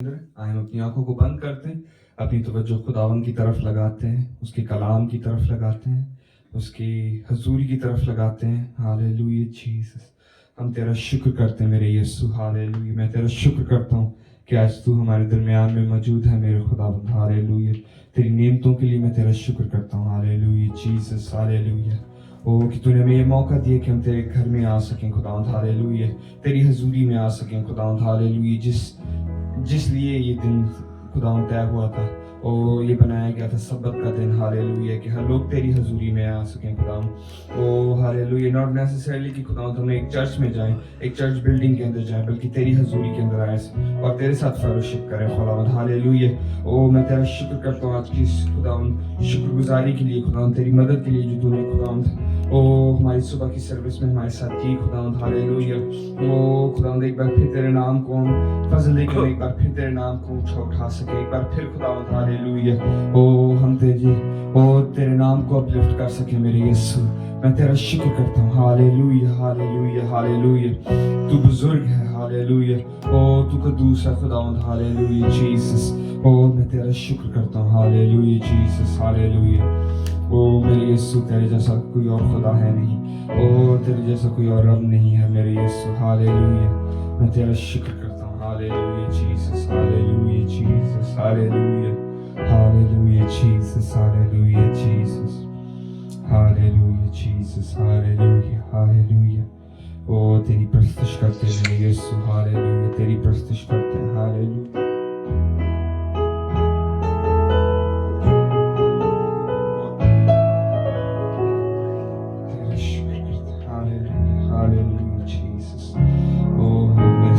ہم اپنی آنکھوں کو بند کرتے ہیں، اپنی توجہ خداوند کی طرف لگاتے ہیں، اس کے کلام کی طرف لگاتے ہیں، اس کی حضوری کی طرف لگاتے ہیں۔ ہاللیلویا جیسس، ہم تیرا شکر کرتے ہیں میرے یسوع۔ ہاللیلویا، میں تیرا شکر کرتا ہوں کہ آج تو ہمارے درمیان میں موجود ہے میرے خداوند۔ ہاللیلویا، تیری نعمتوں کے لیے میں تیرا شکر کرتا ہوں۔ Hallelujah Jesus, ہاللیلویا۔ کہ تو نے ہمیں یہ موقع دیا کہ ہم تیرے گھر میں آ سکیں خداوند۔ ہاللیلویا، تیری حضوری میں آ سکیں خداوند۔ ہاللیلویا، جس لیے یہ دن خداوند طے ہوا تھا اور یہ بنایا گیا تھا سبت کا دن۔ ہاللیلویا، کہ ہر لوگ تیری حضوری میں آ سکیں خداوند۔ ہاللیلویا، ناٹ نیسیسریلی کہ خداوند ہم ایک چرچ میں جائیں، ایک چرچ بلڈنگ کے اندر جائیں، بلکہ تیری حضوری کے اندر آئیں اور تیرے ساتھ فیلوشپ کریں خداوند۔ ہاللیلویا، میں تیرا شکر کرتا ہوں آج کی خداوند شکر گزاری کے لیے، خداوند تیری مدد کے لیے جو تو نے خداوند ہماری صبح کی سروس میں ہمارے ساتھ کی خداوند۔ ہاللیلویا، خداوند ایک بار پھر تیرے نام کو ہم فضل دے کے ایک بار پھر تیرے نام کو اٹھا سکے، ایک بار پھر خداوند۔ ہاللیلویا، ہم تیرے نام کو اپلفٹ کر سکے میرے یسوع۔ میں تیرا شکر کرتا ہوں۔ ہاللیلویا، ہاللیلویا، ہاللیلویا، تو بزرگ ہے۔ ہاللیلویا، تو قدوس ہے خداوند۔ ہاللیلویا جیسس، میں تیرا شکر کرتا ہوں۔ Hallelujah Jesus, ہاللیلویا۔ میرے یسوع، تیرے جیسا کوئی اور خدا ہے نہیں، تیرے جیسا کوئی اور رب نہیں ہے میرے یسوع۔ ہاللیلویا، میں تیرا شکر کرتا ہوں۔ Hallelujah Jesus, hallelujah Jesus, hallelujah, hallelujah Jesus, hallelujah Jesus, hallelujah Jesus, hallelujah, hallelujah. تیری پرستش کرتے ہیں میرے یسوع۔ ہاللیلویا، تیری پرستش کرتے ہیں۔ ہاللیلویا،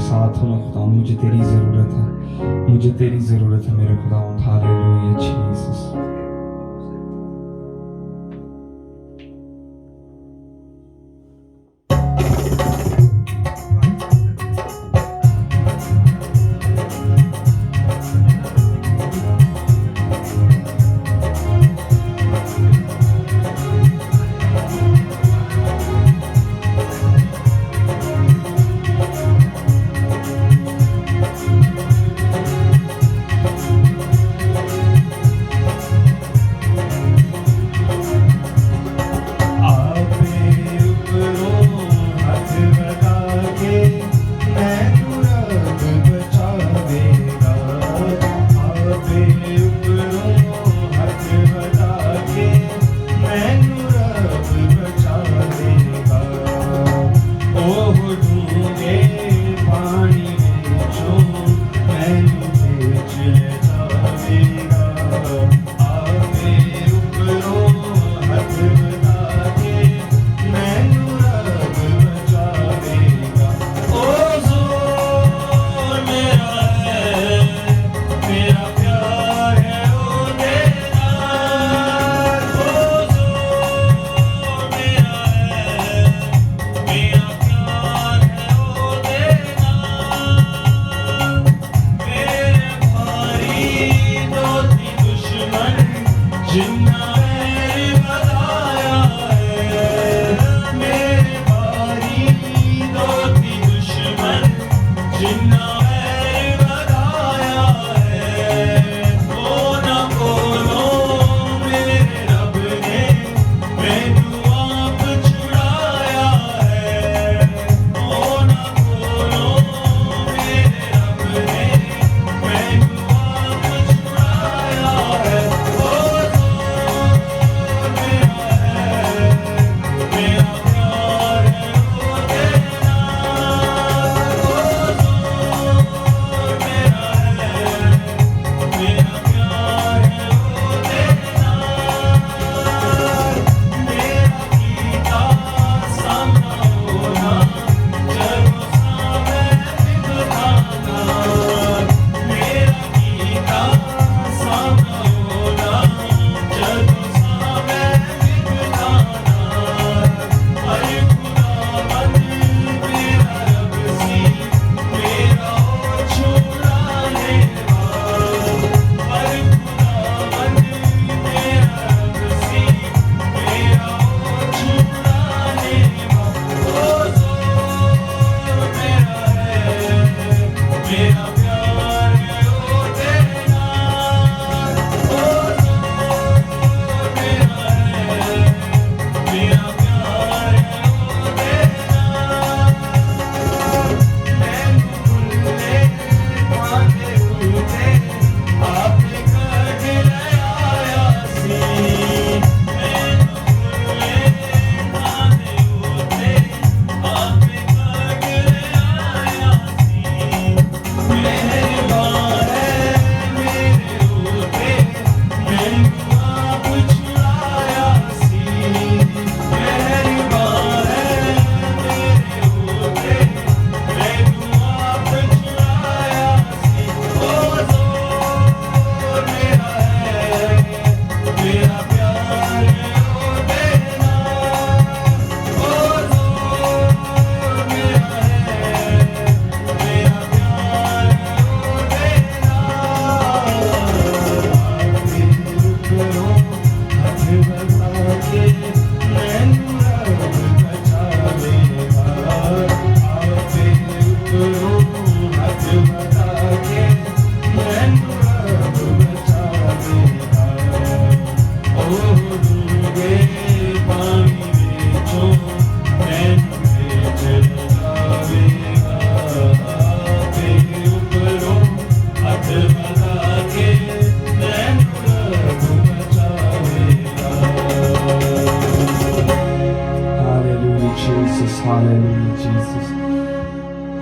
ساتھ ہونا خداوند، مجھے تیری ضرورت ہے، مجھے تیری ضرورت ہے میرے خداوند۔ ہاللیلویا جیسس۔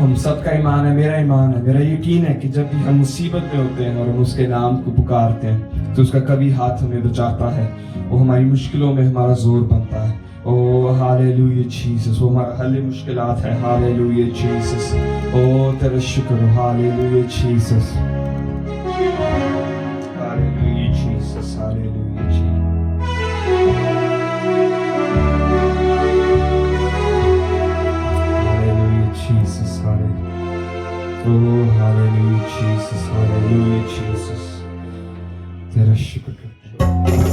ہم سب کا ایمان ہے، میرا ایمان ہے، میرا یقین ہے کہ جب بھی ہم مصیبت میں ہوتے ہیں اور ہم اس کے نام کو پکارتے ہیں تو اس کا کبھی ہاتھ ہمیں بچاتا ہے، وہ ہماری مشکلوں میں ہمارا زور بنتا ہے. او ہالےلویا جیسس، وہ ہمارا حل مشکلات ہے. ہالےلویا جیسس، او تیرا شکر ہو. Hallelujah Jesus, hallelujah Jesus, hallelujah Jesus. Jesus, hallelujah. Oh, hallelujah, Jesus, hallelujah, Jesus. Tera shukr karte hain.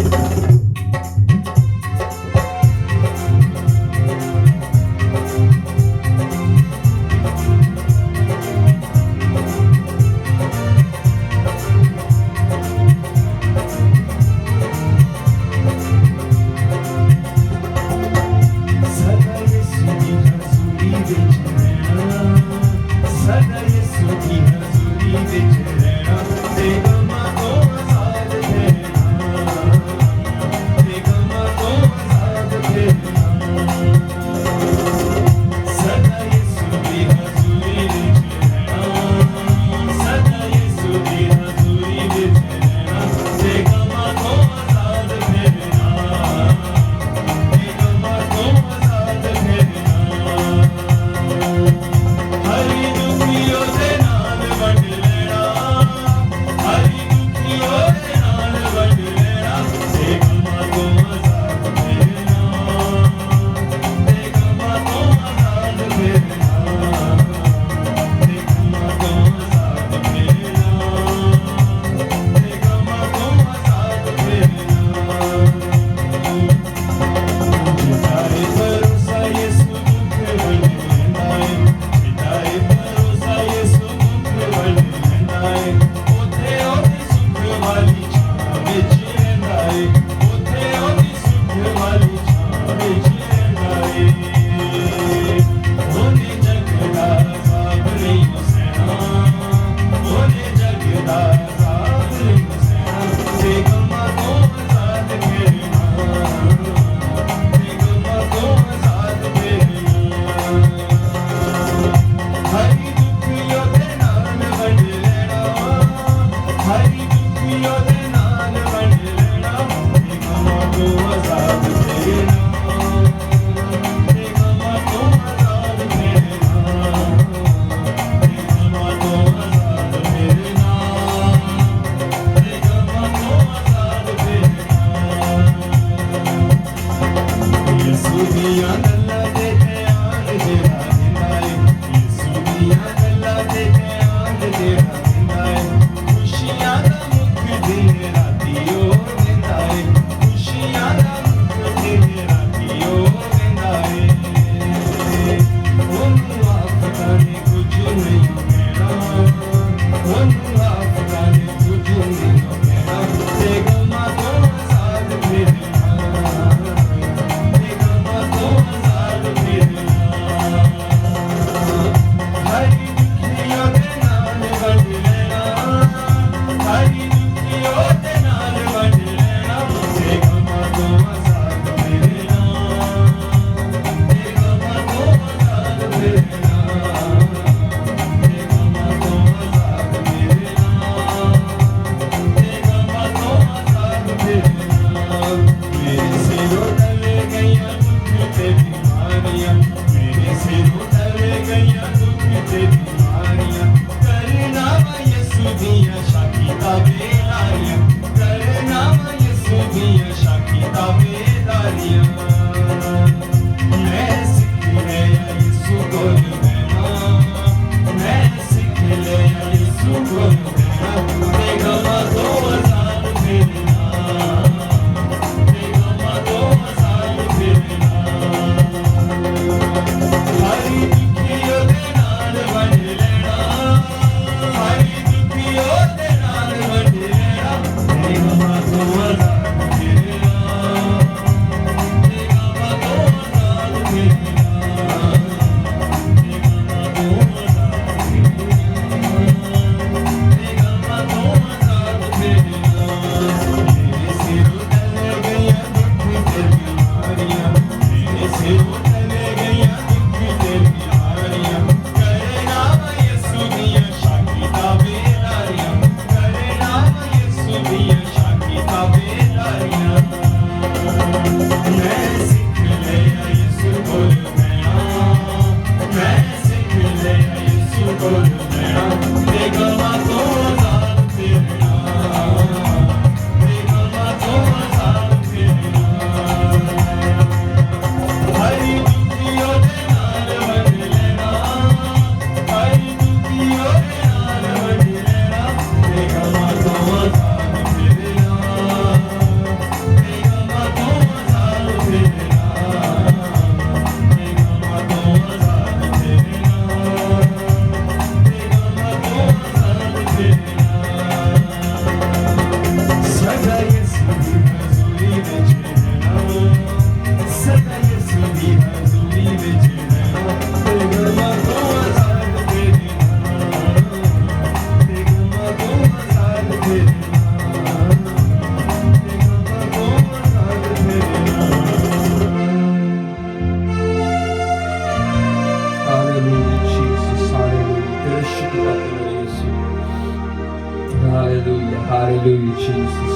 Hallelujah, hallelujah, Jesus.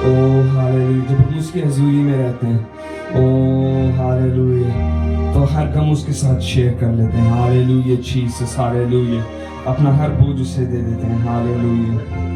Oh, hallelujah. جب ہم اس کی حضوری میں رہتے ہیں, oh, hallelujah, تو ہر غم اس کے ساتھ شیئر کر لیتے ہیں. Hallelujah, Jesus, hallelujah. اپنا ہر بوجھ اسے دے دیتے ہیں. Hallelujah.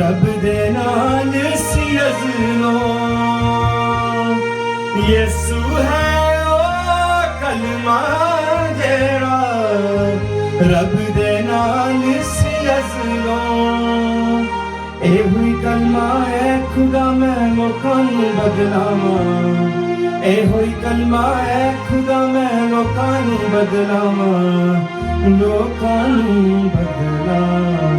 رب دے نال سی ازلو یسو ہے او کلمہ جیڑا رب دے نال سی ازلو اے ہوئی کلمہ ہے خدا میں لوکاں نوں بدلاواں اے ہوئی کلمہ ہے خدا میں لوکاں نوں بدلاواں لوکاں نوں بدلاواں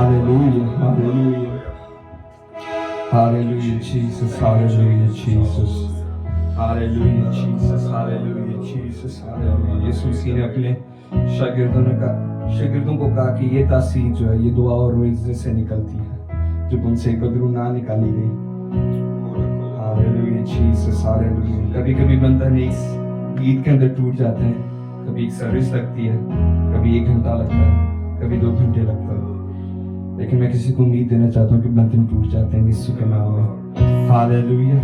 Hallelujah, hallelujah. Hallelujah, Jesus, hallelujah, Jesus. Hallelujah, Jesus, hallelujah, Jesus, hallelujah. یسوع مسیح نے اپنے شاگردوں کو کہا کہ یہ تاثیر جو ہے یہ دعا اور معجزے سے نکلتی ہے جب ان سے قدر نہ نکالی گئی. Hallelujah, Jesus, hallelujah. کبھی کبھی بندہ ایک گیت کے اندر ٹوٹ جاتے ہیں, کبھی ایک سروس لگتی ہے, کبھی 1 گھنٹہ لگتا ہے, کبھی 2 گھنٹے لگتا ہے, لیکن میں کسی کو امید دینا چاہتا ہوں کہ بندے ٹوٹ جاتے ہیں یسوع کے نام میں. Hallelujah,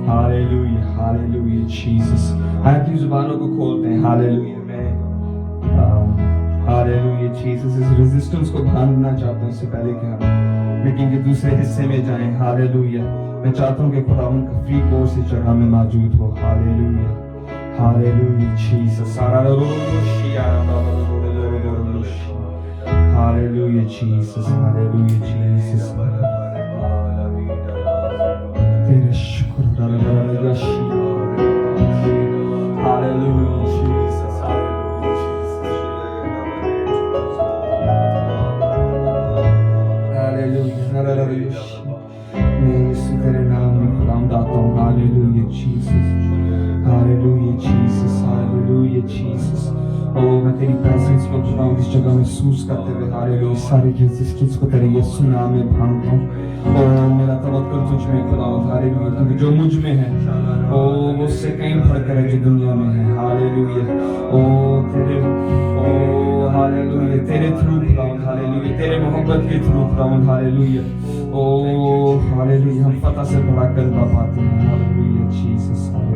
hallelujah, hallelujah, Jesus. آئے اپنی زبانوں کو کھولتے ہیں. Hallelujah, میں Hallelujah, Jesus, اس ریزسٹنس کو بھاننا چاہتا ہوں اس سے پہلے کہ ہم میٹنگ کے دوسرے حصے میں جائیں. Hallelujah, میں چاہتا ہوں کہ خداوند کا فری کورس اس جگہ میں موجود ہو. Hallelujah, hallelujah, Jesus. Hallelujah, Jesus, hallelujah, Jesus. تیرے شکر Hallelujah, Jesus, hallelujah, hallelujah. میں اسی تیرے نام میں خداوند آتا ہوں. Hallelujah, Jesus, hallelujah, Jesus, hallelujah, Jesus. میں تیری پریزنس کو خداوند اس جگہ محسوس کرتے ہوئے Hallelujah ساری ریزسٹنس کو تیرے یسوع نام میں بھانتا ہوں. میرا توکل تجھ میں خداوند Hallelujah, کیونکہ جو مجھ میں ہے وہ اس سے کہیں بڑھ کر ہے جو دنیا میں ہے. Hallelujah, Hallelujah, تیرے تھرو خداوند Hallelujah, تیرے محبت کے تھرو خداوند Hallelujah, Hallelujah, ہم فتح سے بڑا غلبہ پاتے ہیں. Hallelujah, Jesus, hallelujah.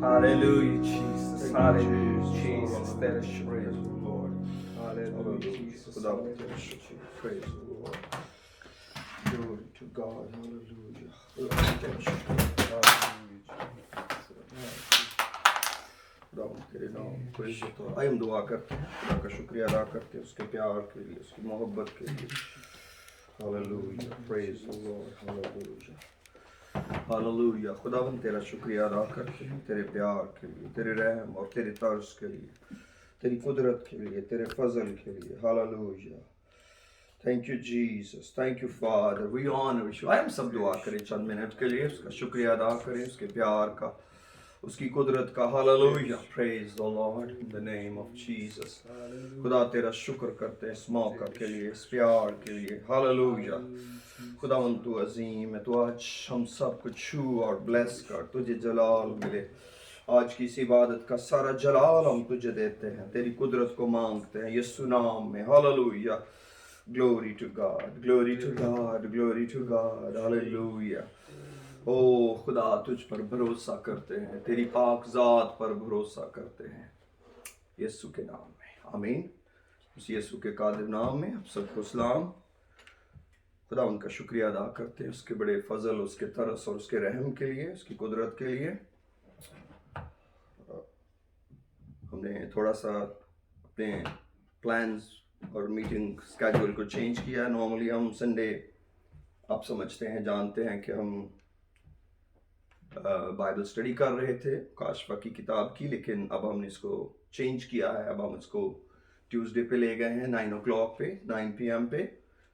Hallelujah, Jesus. Hallelujah, Jesus. Tera Praise shukr. the Lord. Hallelujah, Jesus. خدا تیرا شکر. Praise the Lord. Glory to God. Hallelujah. خدا تیرا شکر. خدا تیرے نام کو عزت اور آئیم دعا کرتے ہیں. خدا کا شکریہ ادا کرتے ہیں اس کے پیار کے لیے, اس کی محبت کے لیے. Hallelujah. Praise the Lord. Hallelujah. Hallelujah. خداوند تیرا شکریہ ادا کرتے ہیں تیرے پیار کے لیے, تیرے رحم اور تیرے طرز کے لیے, تیری قدرت کے لیے, تیرے فضل کے لیے. Hallelujah. Thank you Jesus. Thank you Father. We honor you. آئے ہم سب دعا کریں چند منٹ کے لیے, اس کا شکریہ ادا کریں, اس کے پیار کا, اس کی قدرت کا. Hallelujah. Praise the Lord in the name of Jesus. خدا تیرا شکر کرتے ہیں اس موقع کے لیے, اس پیار کے لیے. Hallelujah. خداوند تو عظیم ہے, تو آج ہم سب کو چھو اور بلیس کر, تجھے جلال ملے. آج کی اس عبادت کا سارا جلال ہم تجھے دیتے ہیں, تیری قدرت کو مانگتے ہیں یسوع نام میں. Hallelujah. Glory to God. Glory to God. Glory to God. Hallelujah. او خدا تجھ پر بھروسہ کرتے ہیں, تیری پاک ذات پر بھروسہ کرتے ہیں, یسوع کے نام میں. آمین. اس یسوع کے قادر نام میں آپ سب کو سلام. خدا ان کا شکریہ ادا کرتے ہیں اس کے بڑے فضل, اس کے ترس اور اس کے رحم کے لیے, اس کی قدرت کے لیے. ہم نے تھوڑا سا اپنے پلانز اور میٹنگ اسکیجول کو چینج کیا. نارملی ہم سنڈے, آپ سمجھتے ہیں, جانتے ہیں کہ ہم بائبل اسٹڈی کر رہے تھے کاشفہ کی کتاب کی, لیکن اب ہم نے اس کو چینج کیا ہے. اب ہم اس کو ٹیوزڈے پہ لے گئے ہیں 9 o'clock پہ, 9 PM پہ,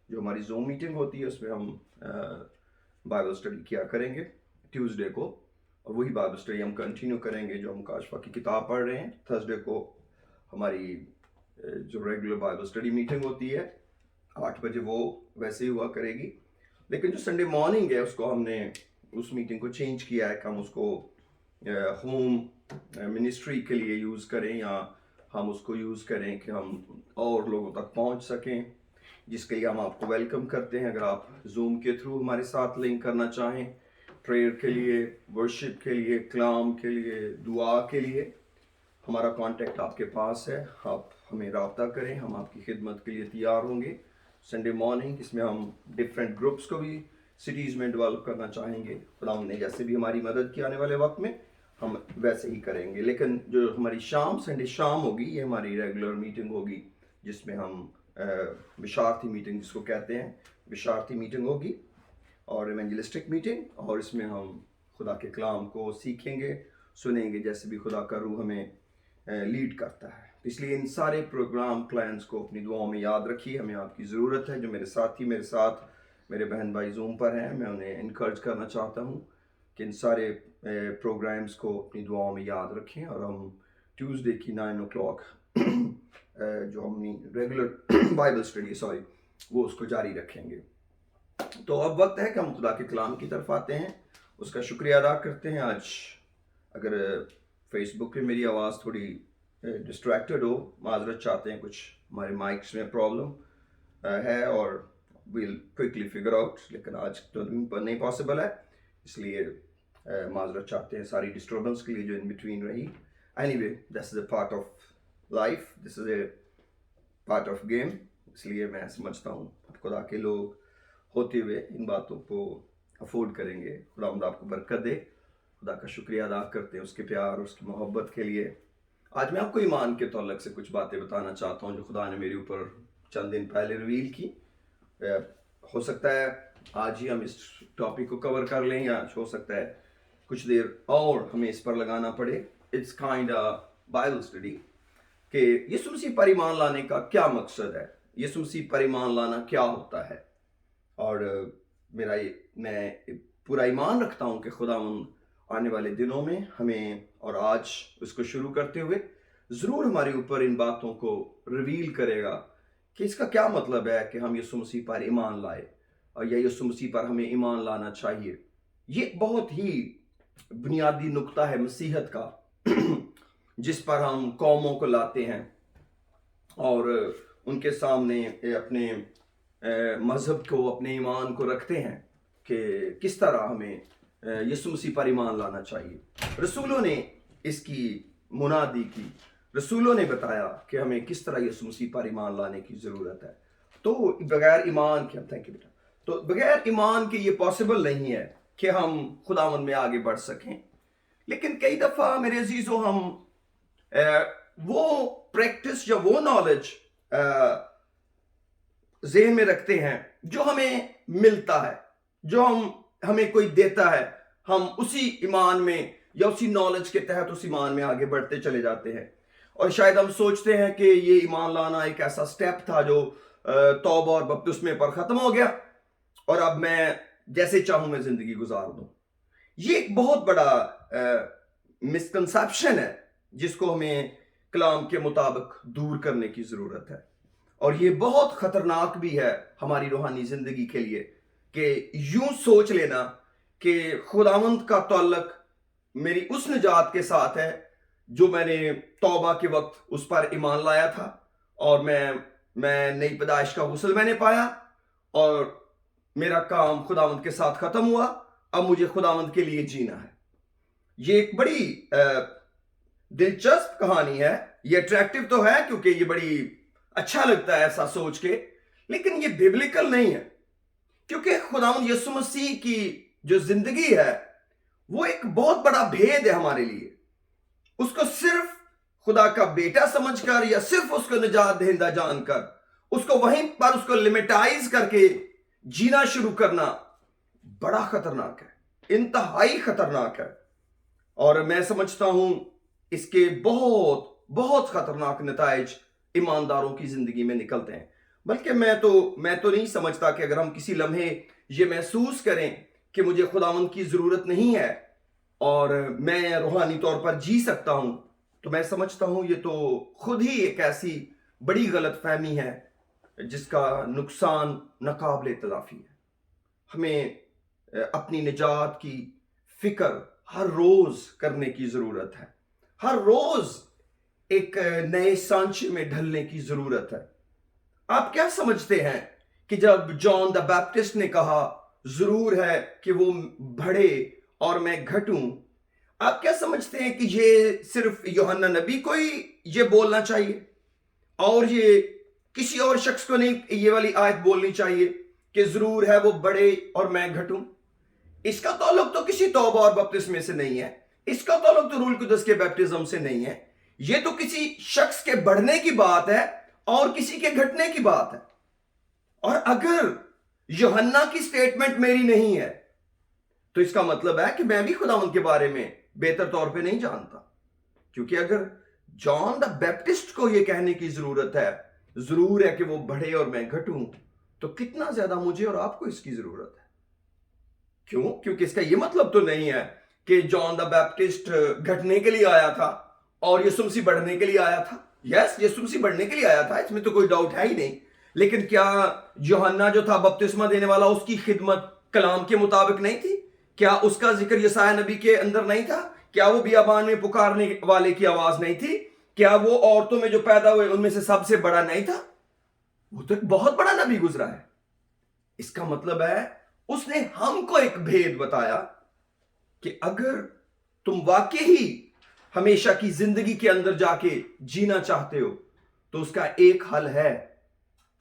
جو ہماری زوم میٹنگ ہوتی ہے اس میں ہم بائبل اسٹڈی کیا کریں گے ٹیوزڈے کو, اور وہی بائبل اسٹڈی ہم کنٹینیو کریں گے جو ہم کاشفہ کی کتاب پڑھ رہے ہیں. تھرسڈے کو ہماری جو ریگولر بائبل اسٹڈی میٹنگ ہوتی ہے 8 بجے, وہ ویسے ہی ہوا کرے گی. لیکن جو سنڈے مارننگ ہے اس کو ہم نے اس میٹنگ کو چینج کیا ہے کہ ہم اس کو ہوم منسٹری کے لیے یوز کریں, یا ہم اس کو یوز کریں کہ ہم اور لوگوں تک پہنچ سکیں, جس کے لیے ہم آپ کو ویلکم کرتے ہیں. اگر آپ زوم کے تھرو ہمارے ساتھ لنک کرنا چاہیں, پریئر کے لیے, ورشپ کے لیے, کلام کے لیے, دعا کے لیے, ہمارا کانٹیکٹ آپ کے پاس ہے. آپ ہمیں رابطہ کریں, ہم آپ کی خدمت کے لیے تیار ہوں گے. سنڈے مارننگ اس میں ہم ڈفرینٹ گروپس کو بھی سٹیز میں ڈیولپ کرنا چاہیں گے. خدا نے جیسے بھی ہماری مدد کی آنے والے وقت میں ہم ویسے ہی کریں گے. لیکن جو ہماری شام, سنڈے شام ہوگی, یہ ہماری ریگولر میٹنگ ہوگی, جس میں ہم بشارتی میٹنگ جس کو کہتے ہیں, بشارتی میٹنگ ہوگی اور ایونجلسٹک میٹنگ, اور اس میں ہم خدا کے کلام کو سیکھیں گے, سنیں گے, جیسے بھی خدا کا روح ہمیں لیڈ کرتا ہے. اس لیے ان سارے پروگرام پلانز کو اپنی دعاؤں میں یاد رکھیے. ہمیں آپ کی ضرورت ہے. جو میرے ساتھی میرے ساتھ میرے بہن بھائی زوم پر ہیں, میں انہیں انکریج کرنا چاہتا ہوں کہ ان سارے پروگرامز کو اپنی دعاؤں میں یاد رکھیں, اور ہم ٹیوزڈے کی 9 o'clock جو ہم ریگولر بائبل اسٹڈی وہ اس کو جاری رکھیں گے. تو اب وقت ہے کہ ہم خدا کے کلام کی طرف آتے ہیں, اس کا شکریہ ادا کرتے ہیں. آج اگر فیس بک پہ میری آواز تھوڑی ڈسٹریکٹڈ ہو, معذرت چاہتے ہیں, کچھ ہمارے مائکس میں پرابلم ہے اور we'll quickly figure out, لیکن آج تو نہیں پاسبل ہے, اس لیے معذرت چاہتے ہیں ساری ڈسٹربنس کے لیے جو ان بٹوین رہی. Anyway, this is a part of life, this is a part of game. اس لیے میں سمجھتا ہوں خدا کے لوگ ہوتے ہوئے ان باتوں کو افورڈ کریں گے. خدا آپ کو برکت دے. خدا کا شکریہ ادا کرتے ہیں اس کے پیار, اس کی محبت کے لیے. آج میں آپ کو ایمان کے تعلق سے کچھ باتیں بتانا چاہتا ہوں جو خدا نے میرے اوپر چند دن پہلے ریویل کی. ہو سکتا ہے آج ہی ہم اس ٹاپک کو کور کر لیں, یا ہو سکتا ہے کچھ دیر اور ہمیں اس پر لگانا پڑے. اٹس کائنڈ بائبل اسٹڈی کہ یسوع مسیح پر ایمان لانے کا کیا مقصد ہے, یسوع مسیح پر ایمان لانا کیا ہوتا ہے. اور میں پورا ایمان رکھتا ہوں کہ خداوند آنے والے دنوں میں ہمیں, اور آج اس کو شروع کرتے ہوئے ضرور ہمارے اوپر ان باتوں کو ریویل کرے گا کہ اس کا کیا مطلب ہے کہ ہم یسوع مسیح پر ایمان لائے, اور یا یسوع مسیح پر ہمیں ایمان لانا چاہیے. یہ ایک بہت ہی بنیادی نقطہ ہے مسیحت کا جس پر ہم قوموں کو لاتے ہیں اور ان کے سامنے اپنے مذہب کو, اپنے ایمان کو رکھتے ہیں کہ کس طرح ہمیں یسوع مسیح پر ایمان لانا چاہیے. رسولوں نے اس کی منادی کی، رسولوں نے بتایا کہ ہمیں کس طرح یسوع مسیح پر ایمان لانے کی ضرورت ہے. تو بغیر ایمان کے، تھینک یو بیٹا، تو بغیر ایمان کے یہ پاسبل نہیں ہے کہ ہم خداوند میں آگے بڑھ سکیں. لیکن کئی دفعہ میرے عزیزوں ہم وہ پریکٹس یا وہ نالج ذہن میں رکھتے ہیں جو ہمیں ملتا ہے، جو ہمیں کوئی دیتا ہے، ہم اسی ایمان میں یا اسی نالج کے تحت اس ایمان میں آگے بڑھتے چلے جاتے ہیں. اور شاید ہم سوچتے ہیں کہ یہ ایمان لانا ایک ایسا سٹیپ تھا جو توبہ اور بپتسمے پر ختم ہو گیا اور اب میں جیسے چاہوں میں زندگی گزار دوں. یہ ایک بہت بڑا مسکنسیپشن ہے جس کو ہمیں کلام کے مطابق دور کرنے کی ضرورت ہے. اور یہ بہت خطرناک بھی ہے ہماری روحانی زندگی کے لیے کہ یوں سوچ لینا کہ خداوند کا تعلق میری اس نجات کے ساتھ ہے جو میں نے توبہ کے وقت اس پر ایمان لایا تھا، اور میں نئی پیدائش کا غسل میں نے پایا اور میرا کام خداوند کے ساتھ ختم ہوا، اب مجھے خداوند کے لیے جینا ہے. یہ ایک بڑی دلچسپ کہانی ہے. یہ اٹریکٹیو تو ہے کیونکہ یہ بڑی اچھا لگتا ہے ایسا سوچ کے، لیکن یہ بیبلیکل نہیں ہے. کیونکہ خداوند یسوع مسیح کی جو زندگی ہے وہ ایک بہت بڑا بھید ہے ہمارے لیے. اس کو صرف خدا کا بیٹا سمجھ کر یا صرف اس کو نجات دہندہ جان کر اس کو وہیں پر اس کو لمیٹائز کر کے جینا شروع کرنا بڑا خطرناک ہے، انتہائی خطرناک ہے. اور میں سمجھتا ہوں اس کے بہت بہت خطرناک نتائج ایمانداروں کی زندگی میں نکلتے ہیں. بلکہ میں تو نہیں سمجھتا کہ اگر ہم کسی لمحے یہ محسوس کریں کہ مجھے خداوند کی ضرورت نہیں ہے اور میں روحانی طور پر جی سکتا ہوں، تو میں سمجھتا ہوں یہ تو خود ہی ایک ایسی بڑی غلط فہمی ہے جس کا نقصان ناقابل تلافی ہے. ہمیں اپنی نجات کی فکر ہر روز کرنے کی ضرورت ہے، ہر روز ایک نئے سانچے میں ڈھلنے کی ضرورت ہے. آپ کیا سمجھتے ہیں کہ جب جان دا بیپٹسٹ نے کہا ضرور ہے کہ وہ بڑھے اور میں گھٹوں، آپ کیا سمجھتے ہیں کہ یہ صرف یوحنا نبی کو ہی یہ بولنا چاہیے اور یہ کسی اور شخص کو نہیں یہ والی آیت بولنی چاہیے کہ ضرور ہے وہ بڑھے اور میں گھٹوں؟ اس کا تعلق تو کسی توبہ اور بپتسمے سے نہیں ہے، اس کا تعلق تو روح القدس کے بیپٹزم سے نہیں ہے. یہ تو کسی شخص کے بڑھنے کی بات ہے اور کسی کے گھٹنے کی بات ہے. اور اگر یوحنا کی سٹیٹمنٹ میری نہیں ہے تو اس کا مطلب ہے کہ میں بھی خداوند کے بارے میں بہتر طور پہ نہیں جانتا. کیونکہ اگر جان دا بیپٹسٹ کو یہ کہنے کی ضرورت ہے ضرور ہے کہ وہ بڑھے اور میں گھٹوں، تو کتنا زیادہ مجھے اور آپ کو اس کی ضرورت ہے. کیوں؟ کیونکہ اس کا یہ مطلب تو نہیں ہے کہ جان دا بیپٹسٹ گھٹنے کے لیے آیا تھا اور یسوع مسیح بڑھنے کے لیے آیا تھا. یس، یسوع مسیح بڑھنے کے لیے آیا تھا، اس میں تو کوئی ڈاؤٹ ہے ہی نہیں. لیکن کیا یوحنا جو تھا بپتسمہ دینے والا اس کی خدمت کلام کے مطابق نہیں تھی؟ کیا اس کا ذکر یسایہ نبی کے اندر نہیں تھا؟ کیا وہ بیابان میں پکارنے والے کی آواز نہیں تھی؟ کیا وہ عورتوں میں جو پیدا ہوئے ان میں سے سب سے بڑا نہیں تھا؟ وہ تو ایک بہت بڑا نبی گزرا ہے. اس کا مطلب ہے اس نے ہم کو ایک بھید بتایا کہ اگر تم واقعی ہمیشہ کی زندگی کے اندر جا کے جینا چاہتے ہو تو اس کا ایک حل ہے،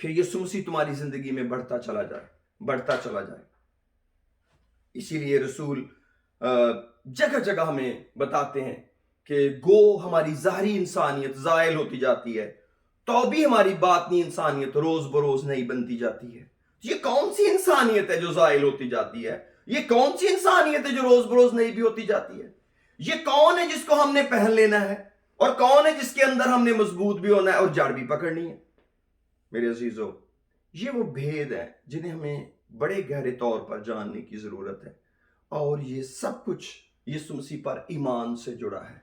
پھر یسوع مسیح تمہاری زندگی میں بڑھتا چلا جائے. اسی لیے رسول جگہ جگہ ہمیں بتاتے ہیں کہ گو ہماری ظاہری انسانیت زائل ہوتی جاتی ہے تو بھی ہماری باطنی انسانیت روز بروز نہیں بنتی جاتی ہے. یہ کون سی انسانیت ہے جو زائل ہوتی جاتی ہے؟ یہ کون سی انسانیت ہے جو روز بروز نہیں بھی ہوتی جاتی ہے؟ یہ کون ہے جس کو ہم نے پہن لینا ہے اور کون ہے جس کے اندر ہم نے مضبوط بھی ہونا ہے اور جڑ بھی پکڑنی ہے؟ میرے عزیزو، یہ وہ بھید ہیں جنہیں ہمیں بڑے گہرے طور پر جاننے کی ضرورت ہے، اور یہ سب کچھ یسوع مسیح پر ایمان سے جڑا ہے.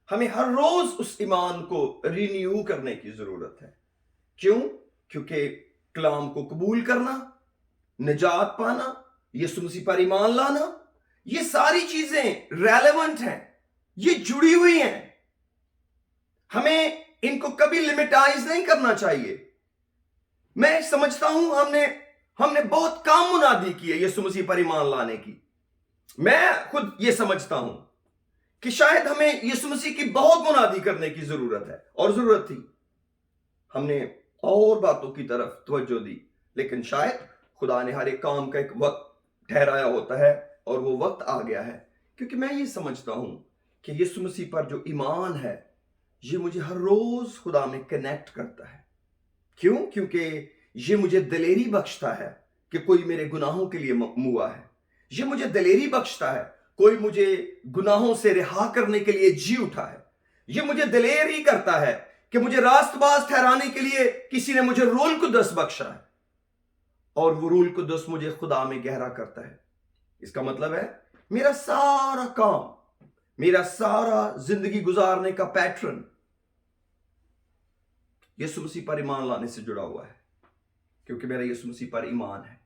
ہمیں ہر روز اس ایمان کو رینیو کرنے کی ضرورت ہے. کیوں؟ کیونکہ کلام کو قبول کرنا، نجات پانا، یسوع مسیح پر ایمان لانا، یہ ساری چیزیں ریلیونٹ ہیں، یہ جڑی ہوئی ہیں. ہمیں ان کو کبھی لمیٹائز نہیں کرنا چاہیے. میں سمجھتا ہوں ہم نے بہت کم منادی کی ہے یسوع مسیح پر ایمان لانے کی. میں خود یہ سمجھتا ہوں کہ شاید ہمیں یسوع مسیح کی بہت منادی کرنے کی ضرورت ہے، اور ضرورت تھی. ہم نے اور باتوں کی طرف توجہ دی، لیکن شاید خدا نے ہر ایک کام کا ایک وقت ٹھہرایا ہوتا ہے، اور وہ وقت آ گیا ہے. کیونکہ میں یہ سمجھتا ہوں کہ یسوع مسیح پر جو ایمان ہے یہ مجھے ہر روز خدا میں کنیکٹ کرتا ہے. کیوں؟ کیونکہ یہ مجھے دلیری بخشتا ہے کہ کوئی میرے گناہوں کے لیے موا ہے. یہ مجھے دلیری بخشتا ہے کوئی مجھے گناہوں سے رہا کرنے کے لیے جی اٹھا ہے. یہ مجھے دلیری کرتا ہے کہ مجھے راست باز ٹھہرانے کے لیے کسی نے مجھے روح القدس بخشا ہے، اور وہ روح القدس مجھے خدا میں گہرا کرتا ہے. اس کا مطلب ہے میرا سارا کام، میرا سارا زندگی گزارنے کا پیٹرن یسوع مسیح پر ایمان لانے سے جڑا ہوا ہے، کیونکہ میرا یسوع مسیح پر ایمان ہے.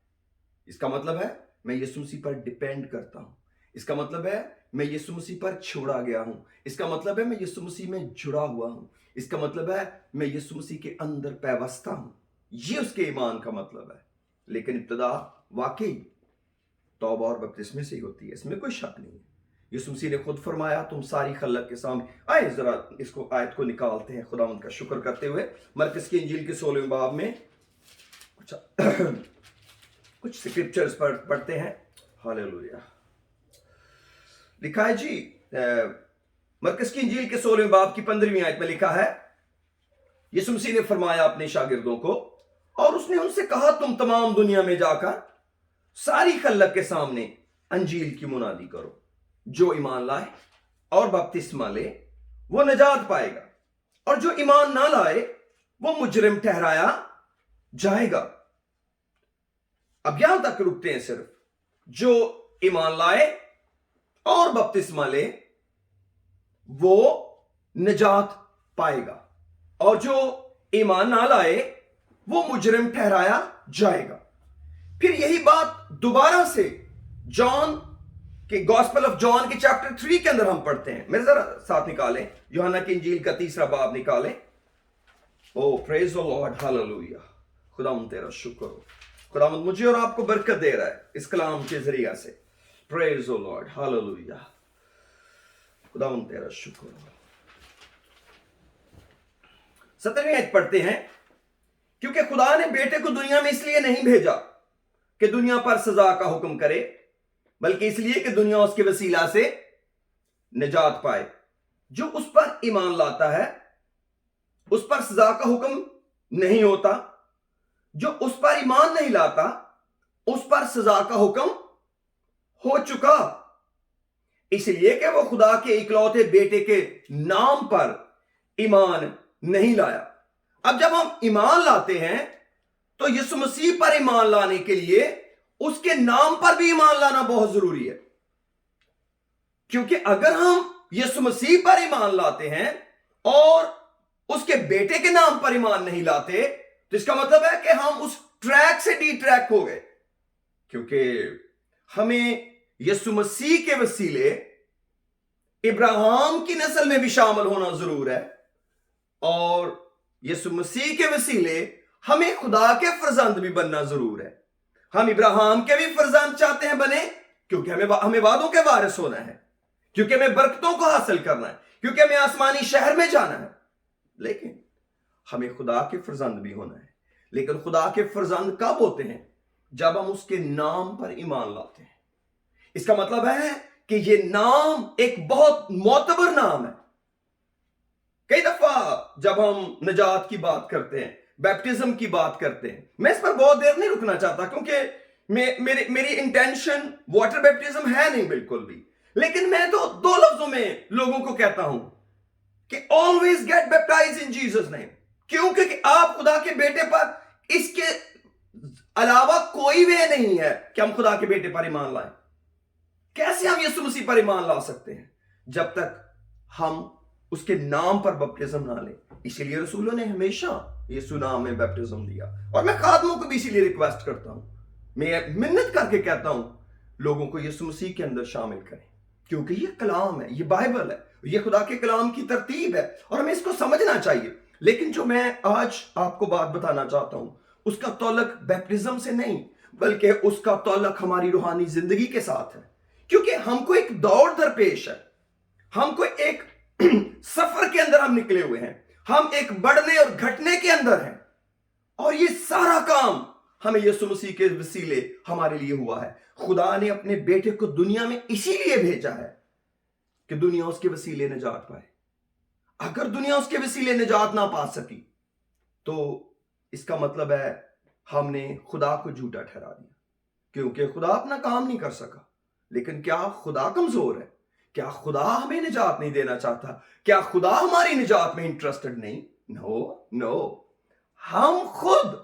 اس کا مطلب ہے میں یسوع مسیح پر ڈیپینڈ کرتا ہوں. اس کا مطلب ہے میں یسوع مسیح پر چھوڑا گیا ہوں. اس کا مطلب ہے میں یسوع مسیح میں جڑا ہوا ہوں. اس کا مطلب ہے میں یسوع مسیح کے اندر پیوستہ ہوں. یہ اس کے ایمان کا مطلب ہے. لیکن ابتدا واقعی توبہ اور بپتسمے سے ہی ہوتی ہے، اس میں کوئی شک نہیں ہے. یسوع مسیح نے خود فرمایا تم ساری خلق کے سامنے آئے. ذرا اس کو آیت کو نکالتے ہیں خداوند کا شکر کرتے ہوئے. مرکز کی انجیل کے 16ویں باب میں کچھ سکرپچرز پڑھتے ہیں. ہاللیلویا. لکھا ہے جی مرکز کی انجیل کے 16ویں باب کی 15ویں آیت میں لکھا ہے، یسوع مسیح نے فرمایا اپنے شاگردوں کو، اور اس نے ان سے کہا تم تمام دنیا میں جا کر ساری خلق کے سامنے انجیل کی منادی کرو. جو ایمان لائے اور بپتسمہ لے وہ نجات پائے گا، اور جو ایمان نہ لائے وہ مجرم ٹھہرایا جائے گا. اب یہاں تک رکتے ہیں صرف. جو ایمان لائے اور بپتسمہ لے وہ نجات پائے گا، اور جو ایمان نہ لائے وہ مجرم ٹھہرایا جائے گا. پھر یہی بات دوبارہ سے جان کہ گاسپل آف جان کے چیپٹر 3 کے اندر ہم پڑھتے ہیں. میرے ذرا ساتھ نکالیں یوحنا کی انجیل کا 3 باب نکالیں. او پریز دی لارڈ. ہاللیلویا. خداوند تیرا شکر ہو. خداوند مجھے اور آپ کو برکت دے رہا ہے اس کلام کے ذریعہ سے. پریز دی لارڈ. ہاللیلویا. خداوند تیرا شکر ہو. 17ویں آیت پڑھتے ہیں. کیونکہ خدا نے بیٹے کو دنیا میں اس لیے نہیں بھیجا کہ دنیا پر سزا کا حکم کرے، بلکہ اس لیے کہ دنیا اس کے وسیلہ سے نجات پائے. جو اس پر ایمان لاتا ہے اس پر سزا کا حکم نہیں ہوتا. جو اس پر ایمان نہیں لاتا اس پر سزا کا حکم ہو چکا، اس لیے کہ وہ خدا کے اکلوتے بیٹے کے نام پر ایمان نہیں لایا. اب جب ہم ایمان لاتے ہیں تو یسوع مسیح پر ایمان لانے کے لیے اس کے نام پر بھی ایمان لانا بہت ضروری ہے. کیونکہ اگر ہم یسوع مسیح پر ایمان لاتے ہیں اور اس کے بیٹے کے نام پر ایمان نہیں لاتے تو اس کا مطلب ہے کہ ہم اس ٹریک سے ڈی ٹریک ہو گئے. کیونکہ ہمیں یسوع مسیح کے وسیلے ابراہیم کی نسل میں بھی شامل ہونا ضرور ہے، اور یسوع مسیح کے وسیلے ہمیں خدا کے فرزند بھی بننا ضرور ہے. ہم ابراہیم کے بھی فرزند چاہتے ہیں بنے، کیونکہ ہمیں وعدوں کے وارث ہونا ہے، کیونکہ ہمیں برکتوں کو حاصل کرنا ہے، کیونکہ ہمیں آسمانی شہر میں جانا ہے. لیکن ہمیں خدا کے فرزند بھی ہونا ہے. لیکن خدا کے فرزند کب ہوتے ہیں؟ جب ہم اس کے نام پر ایمان لاتے ہیں. اس کا مطلب ہے کہ یہ نام ایک بہت معتبر نام ہے. کئی دفعہ جب ہم نجات کی بات کرتے ہیں، بیپٹزم کی بات کرتے ہیں، میں اس پر بہت دیر نہیں رکنا چاہتا کیونکہ میری انٹینشن واٹر بیپٹزم ہے نہیں بالکل بھی. لیکن میں تو 2 لفظوں میں لوگوں کو کہتا ہوں کہ always get baptized in Jesus name. کیونکہ آپ خدا کے بیٹے پر اس کے علاوہ کوئی وے نہیں ہے کہ ہم خدا کے بیٹے پر ایمان لائیں. کیسے ہم یسوع مسیح پر ایمان لا سکتے ہیں؟ جب تک ہم اس کے نام پر بپٹزم نہ لیں. اسی لیے رسولوں نے ہمیشہ یسوع نام میں بپٹزم دیا، اور میں خادموں کو بھی اسی لیے ریکویسٹ کرتا ہوں، میں منت کر کے کہتا ہوں لوگوں کو یسوع مسیح کے اندر شامل کریں، کیونکہ یہ کلام ہے، یہ بائبل ہے، یہ خدا کے کلام کی ترتیب ہے اور ہمیں اس کو سمجھنا چاہیے. لیکن جو میں آج آپ کو بات بتانا چاہتا ہوں اس کا تعلق بیپٹزم سے نہیں بلکہ اس کا تعلق ہماری روحانی زندگی کے ساتھ ہے. کیونکہ ہم کو ایک دوڑ درپیش ہے، ہم کوئی ایک سفر کے اندر ہم نکلے ہوئے ہیں، ہم ایک بڑھنے اور گھٹنے کے اندر ہیں، اور یہ سارا کام ہمیں یسوع مسیح کے وسیلے ہمارے لیے ہوا ہے۔ خدا نے اپنے بیٹے کو دنیا میں اسی لیے بھیجا ہے کہ دنیا اس کے وسیلے نجات پائے۔ اگر دنیا اس کے وسیلے نجات نہ پا سکی تو اس کا مطلب ہے ہم نے خدا کو جھوٹا ٹھہرا دیا، کیونکہ خدا اپنا کام نہیں کر سکا۔ لیکن کیا خدا کمزور ہے؟ کیا خدا ہمیں نجات نہیں دینا چاہتا؟ کیا خدا ہماری نجات میں انٹرسٹڈ نہیں؟ نو، ہم خود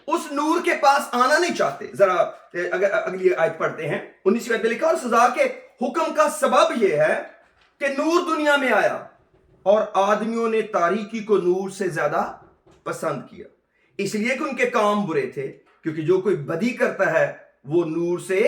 اس نور کے پاس آنا نہیں چاہتے۔ ذرا اگر اگلی آیت پڑھتے ہیں، 19ویں آیت میں لکھا، اور سزا کے حکم کا سبب یہ ہے کہ نور دنیا میں آیا اور آدمیوں نے تاریکی کو نور سے زیادہ پسند کیا، اس لیے کہ ان کے کام برے تھے، کیونکہ جو کوئی بدی کرتا ہے وہ نور سے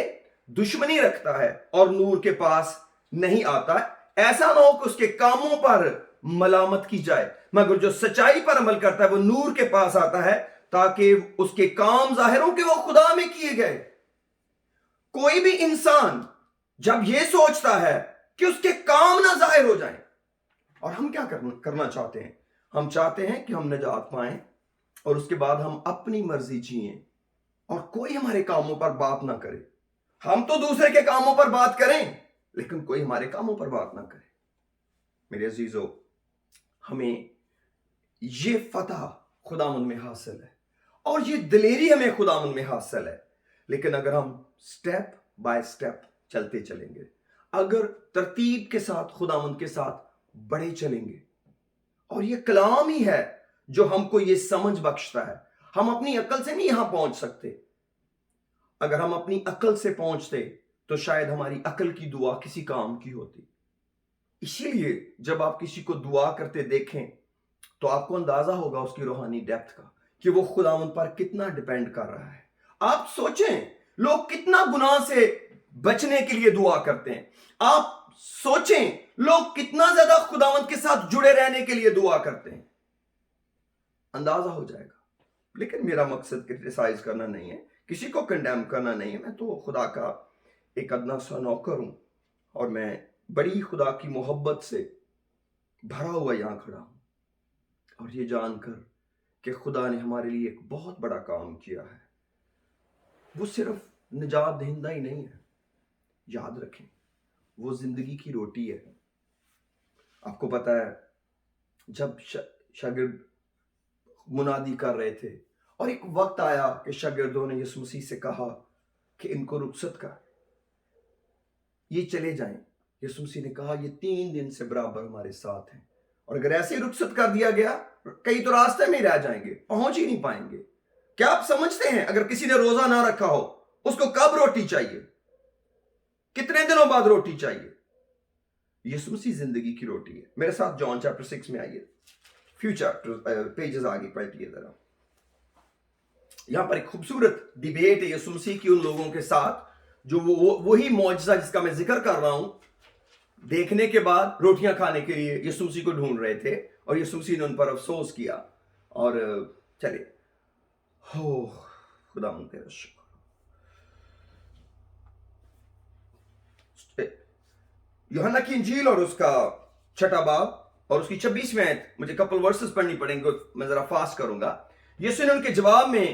دشمنی رکھتا ہے اور نور کے پاس نہیں آتا، ایسا نہ ہو کہ اس کے کاموں پر ملامت کی جائے، مگر جو سچائی پر عمل کرتا ہے وہ نور کے پاس آتا ہے تاکہ اس کے کام ظاہر ہوں کہ وہ خدا میں کیے گئے۔ کوئی بھی انسان جب یہ سوچتا ہے کہ اس کے کام نہ ظاہر ہو جائیں، اور ہم کیا کرنا چاہتے ہیں؟ ہم چاہتے ہیں کہ ہم نجات پائیں اور اس کے بعد ہم اپنی مرضی جئیں اور کوئی ہمارے کاموں پر بات نہ کرے۔ ہم تو دوسرے کے کاموں پر بات کریں لیکن کوئی ہمارے کاموں پر بات نہ کرے۔ میرے عزیزو، ہمیں یہ فتح خداوند میں حاصل ہے اور یہ دلیری ہمیں خداوند میں حاصل ہے، لیکن اگر ہم سٹیپ بائی سٹیپ چلتے چلیں گے، اگر ترتیب کے ساتھ خداوند کے ساتھ بڑھے چلیں گے، اور یہ کلام ہی ہے جو ہم کو یہ سمجھ بخشتا ہے۔ ہم اپنی عقل سے نہیں یہاں پہنچ سکتے۔ اگر ہم اپنی عقل سے پہنچتے تو شاید ہماری عقل کی دعا کسی کام کی ہوتی۔ اسی لیے جب آپ کسی کو دعا کرتے دیکھیں تو آپ کو اندازہ ہوگا اس کی روحانی ڈیپتھ کا، کہ وہ خداوند پر کتنا ڈیپینڈ کر رہا ہے۔ آپ سوچیں لوگ کتنا گناہ سے بچنے کے لیے دعا کرتے ہیں، آپ سوچیں لوگ کتنا زیادہ خداوند کے ساتھ جڑے رہنے کے لیے دعا کرتے ہیں، اندازہ ہو جائے گا۔ لیکن میرا مقصد کرٹیسائز کرنا نہیں ہے، کسی کو کنڈیم کرنا نہیں ہے، میں تو خدا کا ایک ادنا سا نوکر ہوں، اور میں بڑی خدا کی محبت سے بھرا ہوا یہاں کھڑا ہوں، اور یہ جان کر کہ خدا نے ہمارے لیے ایک بہت بڑا کام کیا ہے۔ وہ صرف نجات دہندہ ہی نہیں ہے، یاد رکھیں وہ زندگی کی روٹی ہے۔ آپ کو پتا ہے جب شاگرد منادی کر رہے تھے اور ایک وقت آیا کہ شاگردوں نے یسوع مسیح سے کہا کہ ان کو رخصت کر، یہ چلے جائیں، یسوع مسیح نے کہا یہ 3 دن سے برابر ہمارے ساتھ ہیں، اور اگر ایسے ہی رخصت کر دیا گیا کئی تو راستے میں رہ جائیں گے، پہنچ ہی نہیں پائیں گے۔ کیا آپ سمجھتے ہیں اگر کسی نے روزہ نہ رکھا ہو اس کو کب روٹی چاہیے؟ کتنے دنوں بعد روٹی چاہیے؟ یسوع مسیح زندگی کی روٹی ہے۔ میرے ساتھ جان چیپٹر 6 میں آئیے، فیو چیپٹر پیجز آگے پلٹیے ذرا۔ یہاں پر ایک خوبصورت ڈیبیٹ ہے یسوع مسیح کی ان لوگوں کے ساتھ جو وہی معجزہ جس کا میں ذکر کر رہا ہوں دیکھنے کے بعد روٹیاں کھانے کے لیے یسوع مسیح کو ڈھونڈ رہے تھے، اور یسوع مسیح نے ان پر افسوس کیا۔ اور چلے ہو خدا من تیرا شکر۔ یوحنا کی انجیل اور اس کا 6 باب اور اس کی 26ویں آیت، مجھے کپل ورسز پڑھنی پڑیں گے، میں ذرا فاسٹ کروں گا۔ یسوع نے ان کے جواب میں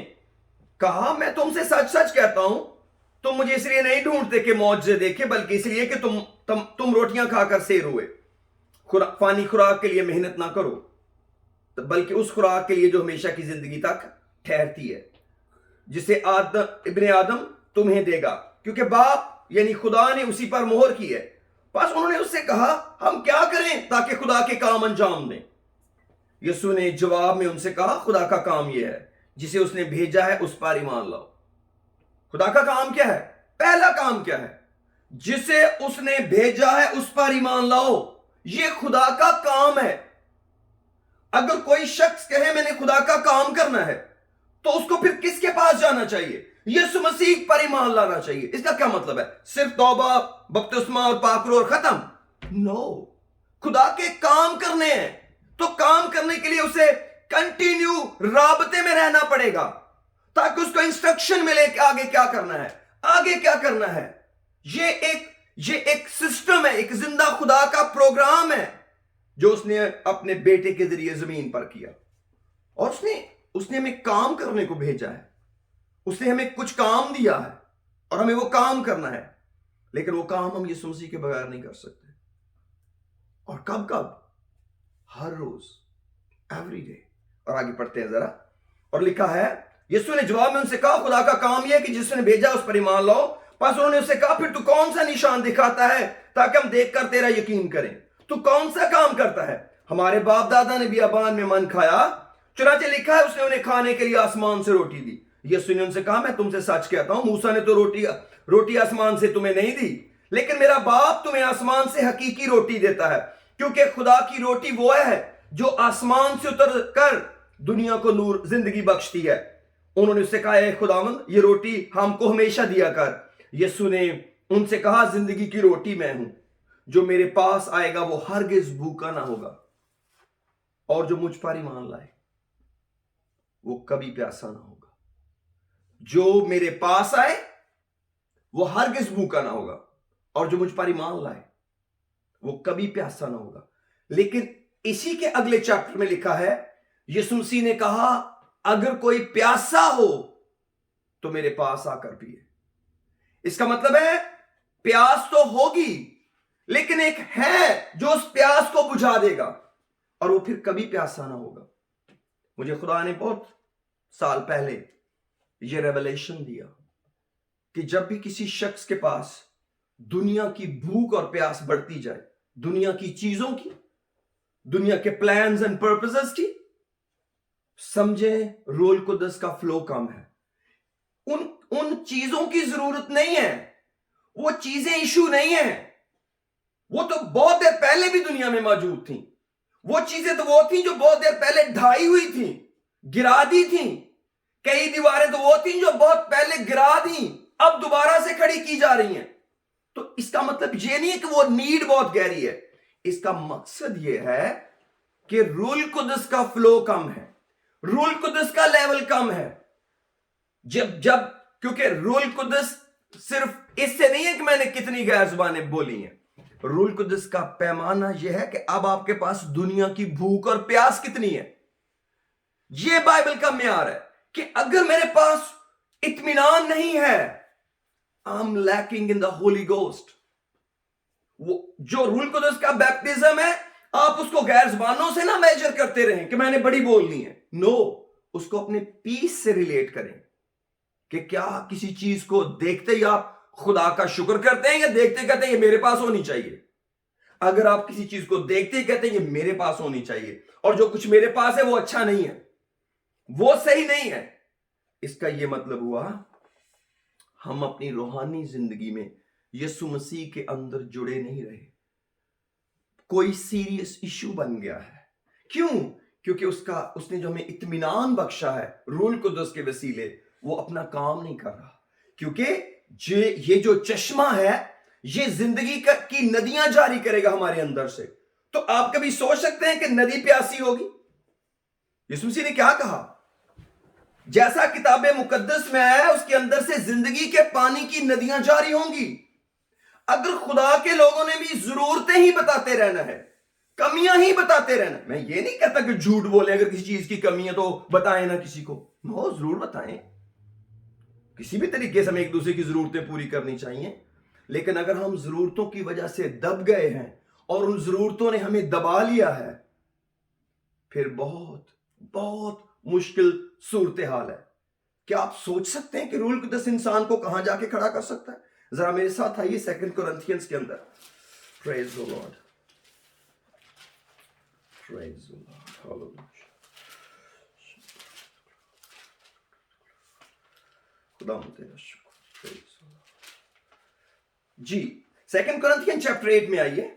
کہا، میں تم سے سچ سچ کہتا ہوں، تم مجھے اس لیے نہیں ڈھونڈتے کہ معجزے دیکھے، بلکہ اس لیے کہ تم روٹیاں کھا کر سیر ہوئے۔ فانی خوراک کے لیے محنت نہ کرو، بلکہ اس خوراک کے لیے جو ہمیشہ کی زندگی تک ٹھہرتی ہے، جسے ابن آدم تمہیں دے گا، کیونکہ باپ یعنی خدا نے اسی پر مہر کی ہے۔ بس انہوں نے اس سے کہا، ہم کیا کریں تاکہ خدا کے کام انجام دیں؟ یسوع نے جواب میں ان سے کہا، خدا کا کام یہ ہے جسے اس نے بھیجا ہے اس پر ایمان لاؤ۔ خدا کا کام کیا ہے؟ پہلا کام کیا ہے؟ جسے اس نے بھیجا ہے اس پر ایمان لاؤ۔ یہ خدا کا کام ہے۔ اگر کوئی شخص کہے میں نے خدا کا کام کرنا ہے تو اس کو پھر کس کے پاس جانا چاہیے؟ یسوع مسیح پر ایمان لانا چاہیے۔ اس کا کیا مطلب ہے؟ صرف توبہ، بپتسمہ اور پاکرو اور ختم؟ نو، خدا کے کام کرنے ہیں تو کام کرنے کے لیے اسے کنٹینیو رابطے میں رہنا پڑے گا، تاکہ اس کو انسٹرکشن ملے کہ آگے کیا کرنا ہے، آگے کیا کرنا ہے۔ یہ ایک یہ ایک سسٹم ہے, ایک زندہ خدا کا پروگرام ہے جو اس نے اپنے بیٹے کے ذریعے زمین پر کیا, اور اس نے ہمیں کام کرنے کو بھیجا ہے. اس نے ہمیں کچھ کام دیا ہے اور ہمیں وہ کام کرنا ہے, لیکن وہ کام ہم یسوع مسیح کے بغیر نہیں کر سکتے. اور کب ہر روز, ایوری ڈے. اور آگے پڑھتے ہیں ذرا, اور لکھا ہے یسوع نے جواب میں ان سے کہا, خدا کا کام یہ ہے کہ جس نے بھیجا اس پر ایمان لاؤ. پس انہوں نے اس سے کہا, پھر تو کون سا نشان دکھاتا ہے تاکہ ہم دیکھ کر تیرا یقین کریں؟ تو کون سا کام کرتا ہے؟ ہمارے باپ دادا نے بیابان میں من کھایا, چنانچہ لکھا ہے اس نے انہیں کھانے کے لیے آسمان سے روٹی دی. یسوع نے ان سے کہا, میں تم سے سچ کہتا ہوں, موسیٰ نے تو روٹی آسمان سے تمہیں نہیں دی, لیکن میرا باپ تمہیں آسمان سے حقیقی روٹی دیتا ہے, کیونکہ خدا کی روٹی وہ ہے جو آسمان سے اتر کر دنیا کو نور زندگی بخشتی ہے. انہوں نے اس سے کہا, اے خداوند, یہ روٹی ہم کو ہمیشہ دیا کر. یسوع نے ان سے کہا, زندگی کی روٹی میں ہوں, جو میرے پاس آئے گا وہ ہرگز بھوکا نہ ہوگا, اور جو مجھ پر ایمان لائے وہ کبھی پیاسا نہ ہوگا. جو میرے پاس آئے وہ ہرگز بھوکا نہ ہوگا, اور جو مجھ پر ایمان لائے وہ کبھی پیاسا نہ ہوگا. لیکن اسی کے اگلے چیپٹر میں لکھا ہے, یسوع مسیح نے کہا, اگر کوئی پیاسا ہو تو میرے پاس آ کر پیے. اس کا مطلب ہے پیاس تو ہوگی, لیکن ایک ہے جو اس پیاس کو بجھا دے گا, اور وہ پھر کبھی پیاسا نہ ہوگا. مجھے خدا نے بہت سال پہلے یہ ریولیشن دیا کہ جب بھی کسی شخص کے پاس دنیا کی بھوک اور پیاس بڑھتی جائے, دنیا کی چیزوں کی, دنیا کے پلانز اینڈ پرپسز کی, سمجھیں روح القدس کا فلو کم ہے. ان چیزوں کی ضرورت نہیں ہے, وہ چیزیں ایشو نہیں ہیں, وہ تو بہت دیر پہلے بھی دنیا میں موجود تھیں. وہ چیزیں تو وہ تھیں جو بہت دیر پہلے ڈھائی ہوئی تھیں, گرا دی تھیں. کئی دیواریں تو وہ تھیں جو بہت پہلے گرا دیں, اب دوبارہ سے کھڑی کی جا رہی ہیں. تو اس کا مطلب یہ نہیں ہے کہ وہ نیڈ بہت گہری ہے. اس کا مقصد یہ ہے کہ روح القدس کا فلو کم ہے, روح القدس کا لیول کم ہے. کیونکہ روح القدس صرف اس سے نہیں ہے کہ میں نے کتنی غیر زبانیں بولی ہیں. روح القدس کا پیمانہ یہ ہے کہ اب آپ کے پاس دنیا کی بھوک اور پیاس کتنی ہے. یہ بائبل کا معیار ہے کہ اگر میرے پاس اطمینان نہیں ہے, I'm lacking in the Holy Ghost. جو روح القدس کا بیپٹزم ہے, آپ اس کو غیر زبانوں سے نہ میجر کرتے رہیں کہ میں نے بڑی بولنی ہے. نو, اس کو اپنے پیس سے ریلیٹ کریں کہ کیا کسی چیز کو دیکھتے ہی آپ خدا کا شکر کرتے ہیں, یا دیکھتے کہتے ہیں یہ میرے پاس ہونی چاہیے. اگر آپ کسی چیز کو دیکھتے ہی کہتے ہیں یہ میرے پاس ہونی چاہیے, اور جو کچھ میرے پاس ہے وہ اچھا نہیں ہے, وہ صحیح نہیں ہے, اس کا یہ مطلب ہوا ہم اپنی روحانی زندگی میں یسوع مسیح کے اندر جڑے نہیں رہے. کوئی سیریس ایشو بن گیا ہے. کیوں؟ کیونکہ اس نے جو ہمیں اطمینان بخشا ہے روح القدس کے وسیلے, وہ اپنا کام نہیں کر رہا. کیونکہ یہ جو چشمہ ہے یہ زندگی کی ندیاں جاری کرے گا ہمارے اندر سے. تو آپ کبھی سوچ سکتے ہیں کہ ندی پیاسی ہوگی؟ یسوع مسیح نے کیا کہا؟ جیسا کتاب مقدس میں ہے اس کے اندر سے زندگی کے پانی کی ندیاں جاری ہوں گی. اگر خدا کے لوگوں نے بھی ضرورتیں ہی بتاتے رہنا ہے, کمیاں ہی بتاتے رہنا, میں یہ نہیں کہتا کہ جھوٹ بولیں, اگر کسی چیز کی کمی ہے تو بتائیں نہ کسی کو, نو, ضرور بتائیں. کسی بھی طریقے سے ہمیں ایک دوسرے کی ضرورتیں پوری کرنی چاہیے. لیکن اگر ہم ضرورتوں کی وجہ سے دب گئے ہیں اور ان ضرورتوں نے ہمیں دبا لیا ہے, پھر بہت بہت مشکل صورتحال ہے. کیا آپ سوچ سکتے ہیں کہ روح القدس انسان کو کہاں جا کے کھڑا کر سکتا ہے؟ ذرا میرے ساتھ آئیے 2 Corinthians کے اندر. Praise the Lord. Praise the Lord. Hallelujah. خدا تیرا شکر. Praise the Lord. G 2 Corinthians chapter 8 میں آئیے.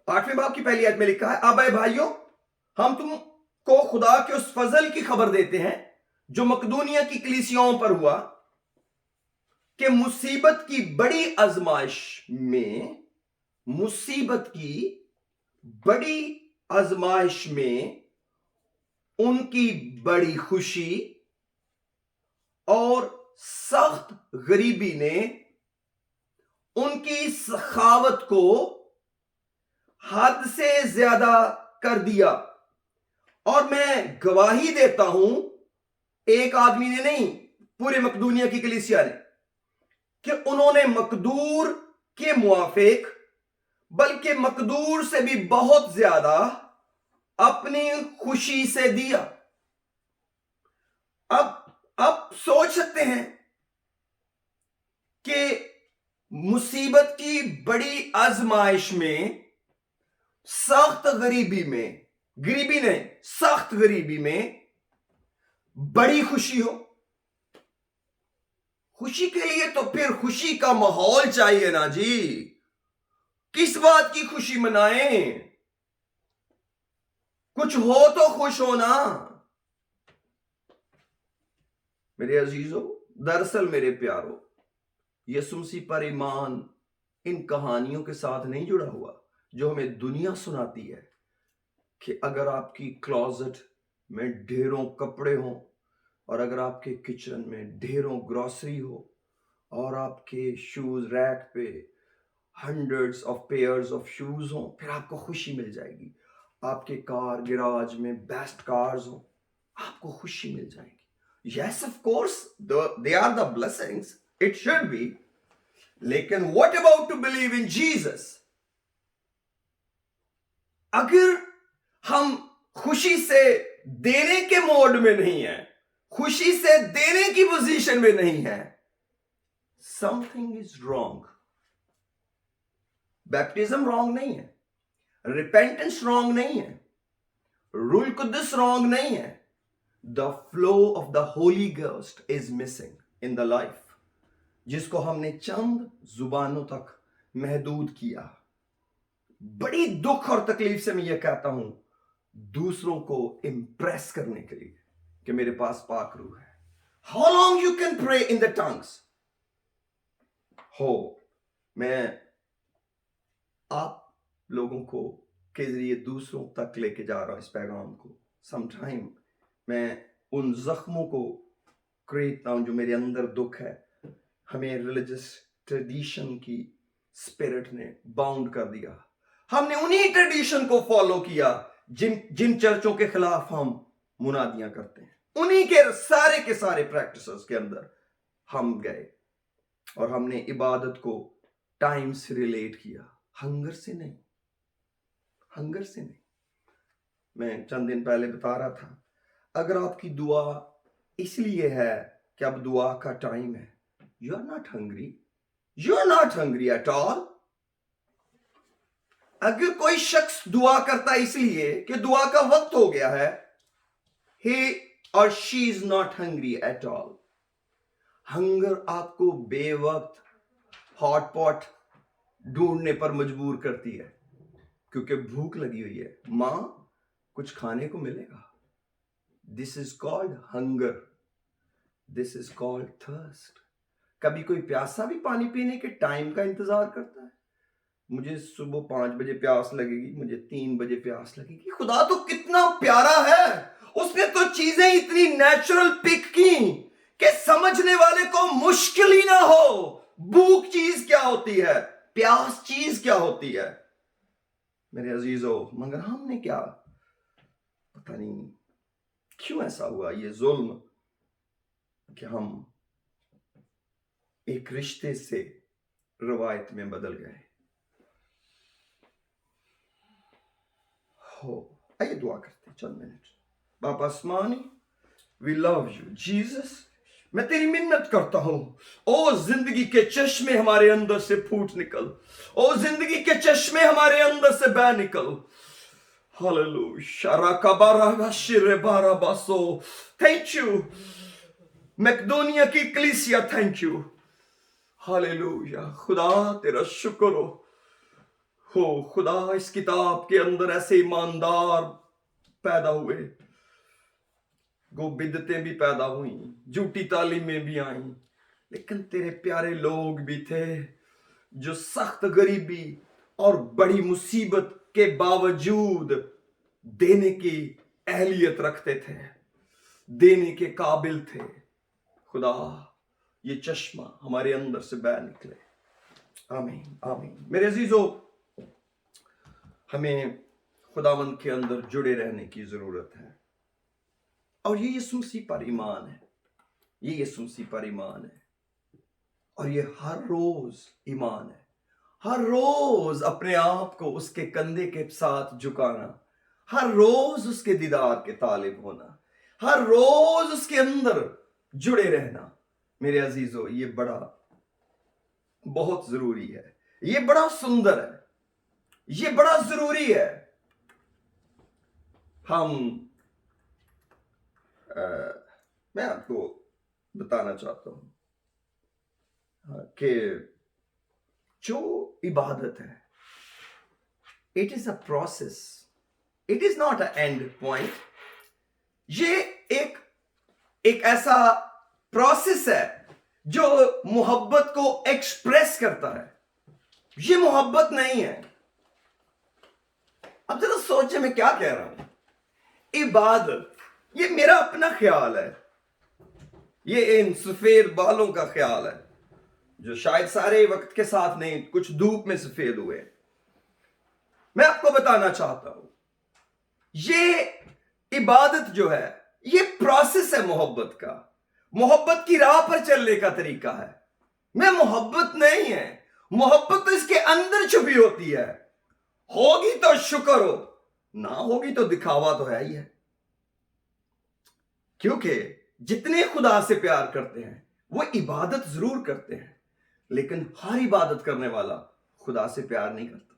آٹھویں باب کی پہلی آیت میں لکھا ہے, اب اے بھائیوں, ہم تم کو خدا کے اس فضل کی خبر دیتے ہیں جو مقدونیہ کی کلیسیاؤں پر ہوا, کہ مصیبت کی بڑی آزمائش میں ان کی بڑی خوشی اور سخت غریبی نے ان کی سخاوت کو حد سے زیادہ کر دیا. اور میں گواہی دیتا ہوں، ایک آدمی نے نہیں، پورے مقدونیہ کی کلیسیا نے، کہ انہوں نے مقدور کے موافق بلکہ مقدور سے بھی بہت زیادہ اپنی خوشی سے دیا. اب سوچ سکتے ہیں کہ مصیبت کی بڑی آزمائش میں، سخت غریبی میں، غریبی نہیں، سخت غریبی میں بڑی خوشی ہو. خوشی کے لیے تو پھر خوشی کا ماحول چاہیے نا جی. کس بات کی خوشی منائیں؟ کچھ ہو تو خوش ہونا. میرے عزیزو، دراصل میرے پیارو، یسوع مسیح پر ایمان ان کہانیوں کے ساتھ نہیں جڑا ہوا جو ہمیں دنیا سناتی ہے کہ اگر آپ کی کلوزٹ میں ڈھیروں کپڑے ہوں، اور اگر آپ کے کچن میں ڈھیروں گروسری ہو، اور آپ کے شوز ریک پہ hundreds of pairs of shoes ہوں، پھر آپ کو خوشی مل جائے گی. آپ کے کار گراج میں بیسٹ کارز ہوں، آپ کو خوشی مل جائے گی. Yes, of course, they are the blessings. It should be. لیکن what about to believe in Jesus? اگر ہم خوشی سے دینے کے موڈ میں نہیں ہیں، خوشی سے دینے کی پوزیشن میں نہیں ہیں، something is wrong. Baptism wrong نہیں ہے، ریپینٹنس رانگ نہیں ہے، روح القدس رانگ نہیں ہے. The flow of the Holy Ghost is missing in the life. جس کو ہم نے چند زبانوں تک محدود کیا. بڑی دکھ اور تکلیف سے میں یہ کہتا ہوں، دوسروں کو امپریس کرنے کے لیے کہ میرے پاس پاک روح ہے. How long you can pray in the tongues? میں آپ لوگوں کو کے ذریعے دوسروں تک لے کے جا رہا ہوں اس پیغام کو. Sometime میں ان زخموں کو کریتا ہوں جو میرے اندر دکھ ہے. ہمیں ریلیجس ٹریڈیشن کی اسپرٹ نے باؤنڈ کر دیا. ہم نے انہی ٹریڈیشن کو فالو کیا جن چرچوں کے خلاف ہم منادیاں کرتے ہیں. انہی کے سارے پریکٹسز کے اندر ہم گئے، اور ہم نے عبادت کو ٹائم سے ریلیٹ کیا، ہنگر سے نہیں. میں چند دن پہلے بتا رہا تھا، اگر آپ کی دعا اس لیے ہے کہ اب دعا کا ٹائم ہے، you are not hungry at all. اگر کوئی شخص دعا کرتا ہے اس لیے کہ دعا کا وقت ہو گیا ہے، he or she is not hungry at all. Hunger آپ کو بے وقت ہاٹ پاٹ ڈھونڈنے پر مجبور کرتی ہے، کیونکہ بھوک لگی ہوئی ہے. ماں، کچھ کھانے کو ملے گا. This is called hunger. This is called thirst. کبھی کوئی پیاسا بھی پانی پینے کے ٹائم کا انتظار کرتا ہے. مجھے صبح 5 بجے پیاس لگے گی، مجھے 3 بجے پیاس لگے گی. خدا تو کتنا پیارا ہے، اس نے تو چیزیں اتنی نیچرل پک کی کہ سمجھنے والے کو مشکل ہی نہ ہو. بھوک چیز کیا ہوتی ہے، پیاس چیز کیا ہوتی ہے. میرے عزیزو، مگر ہم نے کیا، پتہ نہیں کیوں ایسا ہوا یہ ظلم کہ ہم ایک رشتے سے روایت میں بدل گئے. آئیے دعا کرتے ہیں چند منٹ. باپ آسمانی، وی لو یو جیزس. میں تیری منت کرتا ہوں، او زندگی کے چشمے ہمارے اندر سے پھوٹ نکل، او زندگی کے چشمے ہمارے اندر سے بہ نکل. ہاللویا. شراکا بارا بشر بارا باسو. تھینک یو میکدونیا کی کلیسیا، تھینک یو. ہاللویا. خدا تیرا شکر ہو خدا. اس کتاب کے اندر ایسے ایماندار پیدا ہوئے، گو بدعتیں بھی پیدا ہوئیں، جھوٹی تعلیمیں بھی آئیں، لیکن تیرے پیارے لوگ بھی تھے جو سخت غریبی اور بڑی مصیبت کے باوجود دینے کی اہلیت رکھتے تھے, دینے کے قابل تھے. خدا یہ چشمہ ہمارے اندر سے بہ نکلے. آمین آمین. میرے عزیزو, ہمیں خداوند کے اندر جڑے رہنے کی ضرورت ہے, اور یہ یسوع مسیح پر ایمان ہے, یہ یسوع مسیح پر ایمان ہے, اور یہ ہر روز ایمان ہے. ہر روز اپنے آپ کو اس کے کندھے کے ساتھ جھکانا, ہر روز اس کے دیدار کے طالب ہونا, ہر روز اس کے اندر جڑے رہنا. میرے عزیزو, یہ بہت ضروری ہے, یہ بڑا سندر ہے, یہ بڑا ضروری ہے. میں آپ کو بتانا چاہتا ہوں کہ جو عبادت ہے, it is a process, it is not an end point. یہ ایک ایسا پروسیس ہے جو محبت کو ایکسپریس کرتا ہے. یہ محبت نہیں ہے. اب ذرا سوچیں میں کیا کہہ رہا ہوں. عبادت یہ میرا اپنا خیال ہے, یہ ان سفید بالوں کا خیال ہے جو شاید سارے وقت کے ساتھ نہیں, کچھ دھوپ میں سفید ہوئے. میں آپ کو بتانا چاہتا ہوں, یہ عبادت جو ہے یہ پروسیس ہے محبت کا, محبت کی راہ پر چلنے کا طریقہ ہے. میں محبت نہیں ہے, محبت تو اس کے اندر چھپی ہوتی ہے. ہوگی تو شکر ہو, نہ ہوگی تو دکھاوا تو ہے ہی ہے. کیونکہ جتنے خدا سے پیار کرتے ہیں وہ عبادت ضرور کرتے ہیں, لیکن ہر عبادت کرنے والا خدا سے پیار نہیں کرتا.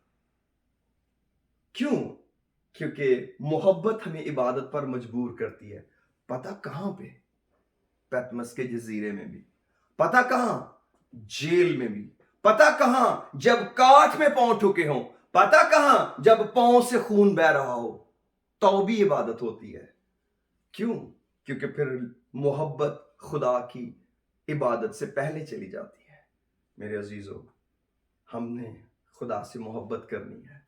کیوں؟ کیونکہ محبت ہمیں عبادت پر مجبور کرتی ہے. پتہ کہاں پہ؟ پیتمس کے جزیرے میں بھی, پتہ کہاں؟ جیل میں بھی, پتہ کہاں؟ جب کاٹھ میں پاؤں ٹھکے ہوں, پتہ کہاں؟ جب پاؤں سے خون بہ رہا ہو, تو بھی عبادت ہوتی ہے. کیوں؟ کیونکہ پھر محبت خدا کی عبادت سے پہلے چلی جاتی ہے. میرے عزیزو, ہم نے خدا سے محبت کرنی ہے,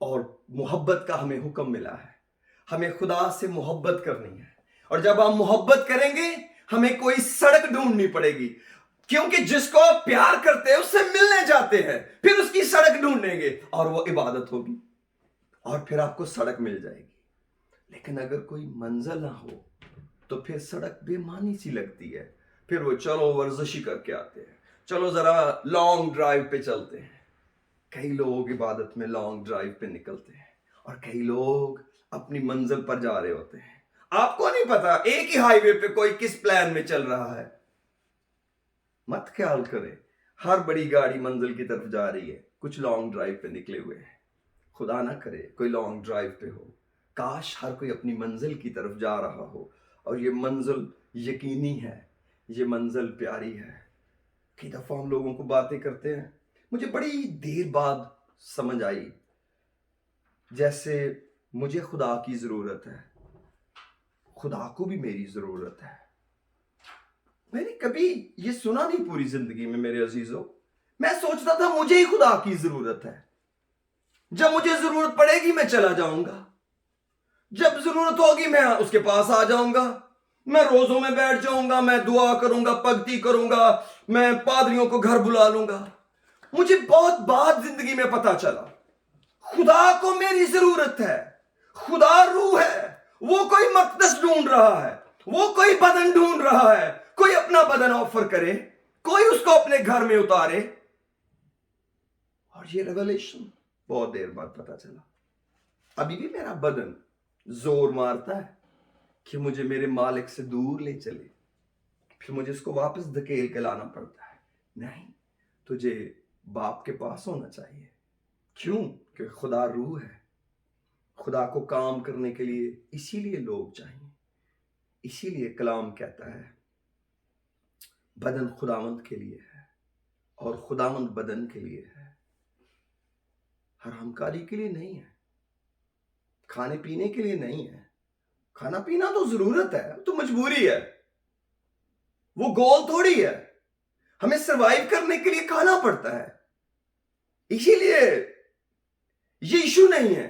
اور محبت کا ہمیں حکم ملا ہے. ہمیں خدا سے محبت کرنی ہے, اور جب ہم محبت کریں گے ہمیں کوئی سڑک ڈھونڈنی پڑے گی, کیونکہ جس کو آپ پیار کرتے ہیں اس سے ملنے جاتے ہیں, پھر اس کی سڑک ڈھونڈیں گے اور وہ عبادت ہوگی, اور پھر آپ کو سڑک مل جائے گی. لیکن اگر کوئی منزل نہ ہو تو پھر سڑک بے معنی سی لگتی ہے. پھر وہ چلو ورزشی کر کے آتے ہیں, چلو ذرا لانگ ڈرائیو پہ چلتے ہیں. کئی لوگ عبادت میں لانگ ڈرائیو پہ نکلتے ہیں, اور کئی لوگ اپنی منزل پر جا رہے ہوتے ہیں. آپ کو نہیں پتا ایک ہی ہائی وے پہ کوئی کس پلان میں چل رہا ہے. مت خیال کرے ہر بڑی گاڑی منزل کی طرف جا رہی ہے, کچھ لانگ ڈرائیو پہ نکلے ہوئے ہیں. خدا نہ کرے کوئی لانگ ڈرائیو پہ ہو. کاش ہر کوئی اپنی منزل کی طرف جا رہا ہو, اور یہ منزل یقینی ہے, یہ منزل پیاری ہے. کئی دفعہ ہم لوگوں کو باتیں کرتے ہیں, مجھے بڑی دیر بعد سمجھ آئی, جیسے مجھے خدا کی ضرورت ہے, خدا کو بھی میری ضرورت ہے. میں نے کبھی یہ سنا نہیں پوری زندگی میں میرے عزیزو. میں سوچتا تھا مجھے ہی خدا کی ضرورت ہے. جب مجھے ضرورت پڑے گی میں چلا جاؤں گا, جب ضرورت ہوگی میں اس کے پاس آ جاؤں گا, میں روزوں میں بیٹھ جاؤں گا, میں دعا کروں گا, پگتی کروں گا, میں پادریوں کو گھر بلا لوں گا. مجھے بہت بعد زندگی میں پتا چلا خدا کو میری ضرورت ہے. خدا روح ہے, وہ کوئی مقدس ڈھونڈ رہا ہے, وہ کوئی بدن ڈھونڈ رہا ہے. کوئی اپنا بدن آفر کرے, کوئی اس کو اپنے گھر میں اتارے. اور یہ ریویلیشن بہت دیر بعد پتا چلا. ابھی بھی میرا بدن زور مارتا ہے کہ مجھے میرے مالک سے دور لے چلے, پھر مجھے اس کو واپس دھکیل کے لانا پڑتا ہے. نہیں, تجھے باپ کے پاس ہونا چاہیے. کیوں؟ کہ خدا روح ہے. خدا کو کام کرنے کے لیے اسی لیے لوگ چاہیے. اسی لیے کلام کہتا ہے بدن خداوند کے لیے ہے اور خداوند بدن کے لیے ہے. حرام کاری کے لیے نہیں ہے, کھانے پینے کے لیے نہیں ہے. کھانا پینا تو ضرورت ہے, تو مجبوری ہے, وہ گول تھوڑی ہے. ہمیں سروائیو کرنے کے لیے کھانا پڑتا ہے, اسی لیے یہ ایشو نہیں ہے.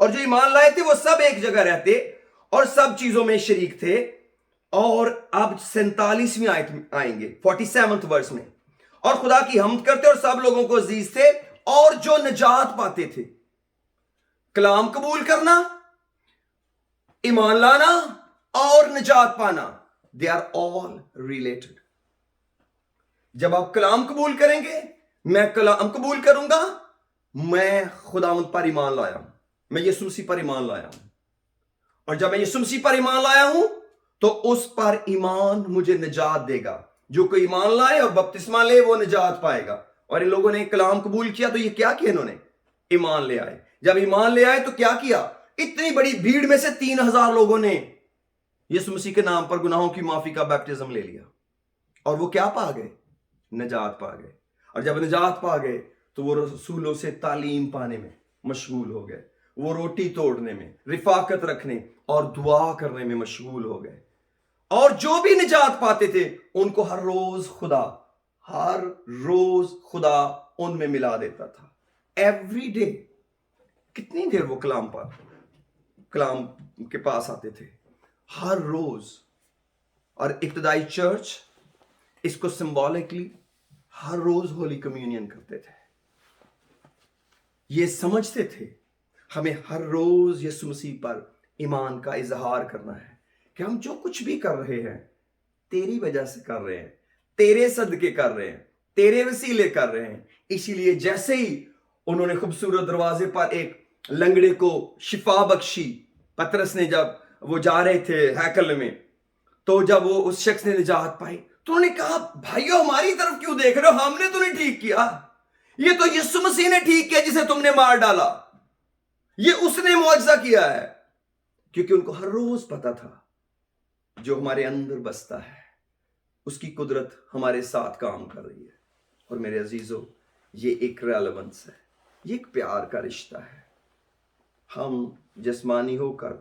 اور جو ایمان لائے تھے وہ سب ایک جگہ رہتے اور سب چیزوں میں شریک تھے. اور اب 47ویں آیت میں آئیں گے 47 ورس میں. اور خدا کی حمد کرتے اور سب لوگوں کو عزیز تھے اور جو نجات پاتے تھے. کلام قبول کرنا، ایمان لانا اور نجات پانا، they are all related. جب آپ کلام قبول کریں گے، میں کلام قبول کروں گا، میں خداوند پر ایمان لایا ہوں، میں یسوع مسیح پر ایمان لایا ہوں. اور جب میں یسوع مسیح پر ایمان لایا ہوں تو اس پر ایمان مجھے نجات دے گا. جو کوئی ایمان لائے اور بپتسمہ لے وہ نجات پائے گا. اور ان لوگوں نے کلام قبول کیا تو یہ کیا کیا انہوں نے؟ ایمان لے آئے. جب ایمان لے آئے تو کیا کیا؟ اتنی بڑی بھیڑ میں سے 3000 لوگوں نے یسوع مسیح کے نام پر گناہوں کی معافی کا بیپٹزم لے لیا. اور وہ کیا پا گئے؟ نجات پا گئے. اور جب نجات پا گئے تو وہ رسولوں سے تعلیم پانے میں مشغول ہو گئے. وہ روٹی توڑنے میں، رفاقت رکھنے اور دعا کرنے میں مشغول ہو گئے. اور جو بھی نجات پاتے تھے ان کو ہر روز خدا ان میں ملا دیتا تھا. Every day. کتنی دیر وہ کلام کے پاس آتے تھے؟ ہر روز. اور ابتدائی چرچ اس کو سمبولکلی ہر روز ہولی کمیونین کرتے تھے. یہ سمجھتے تھے ہمیں ہر روز یسوع مسیح پر ایمان کا اظہار کرنا ہے کہ ہم جو کچھ بھی کر رہے ہیں تیری وجہ سے کر رہے ہیں، تیرے صدقے کر رہے ہیں، تیرے وسیلے کر رہے ہیں. اسی لیے جیسے ہی انہوں نے خوبصورت دروازے پر ایک لنگڑے کو شفا بخشی، پترس نے جب وہ جا رہے تھے ہیکل میں، تو جب وہ اس شخص نے نجات پائی تو انہوں نے کہا بھائیو ہماری طرف کیوں دیکھ رہے ہو؟ ہم نے تو نہیں ٹھیک کیا، یہ تو یسوع مسیح نے ٹھیک کیا جسے تم نے مار ڈالا. یہ اس نے معجزہ کیا ہے. کیونکہ ان کو ہر روز پتا تھا جو ہمارے اندر بستا ہے اس کی قدرت ہمارے ساتھ کام کر رہی ہے. اور میرے عزیزو، یہ ایک ریلیونس ہے، یہ ایک پیار کا رشتہ ہے. ہم جسمانی ہو کر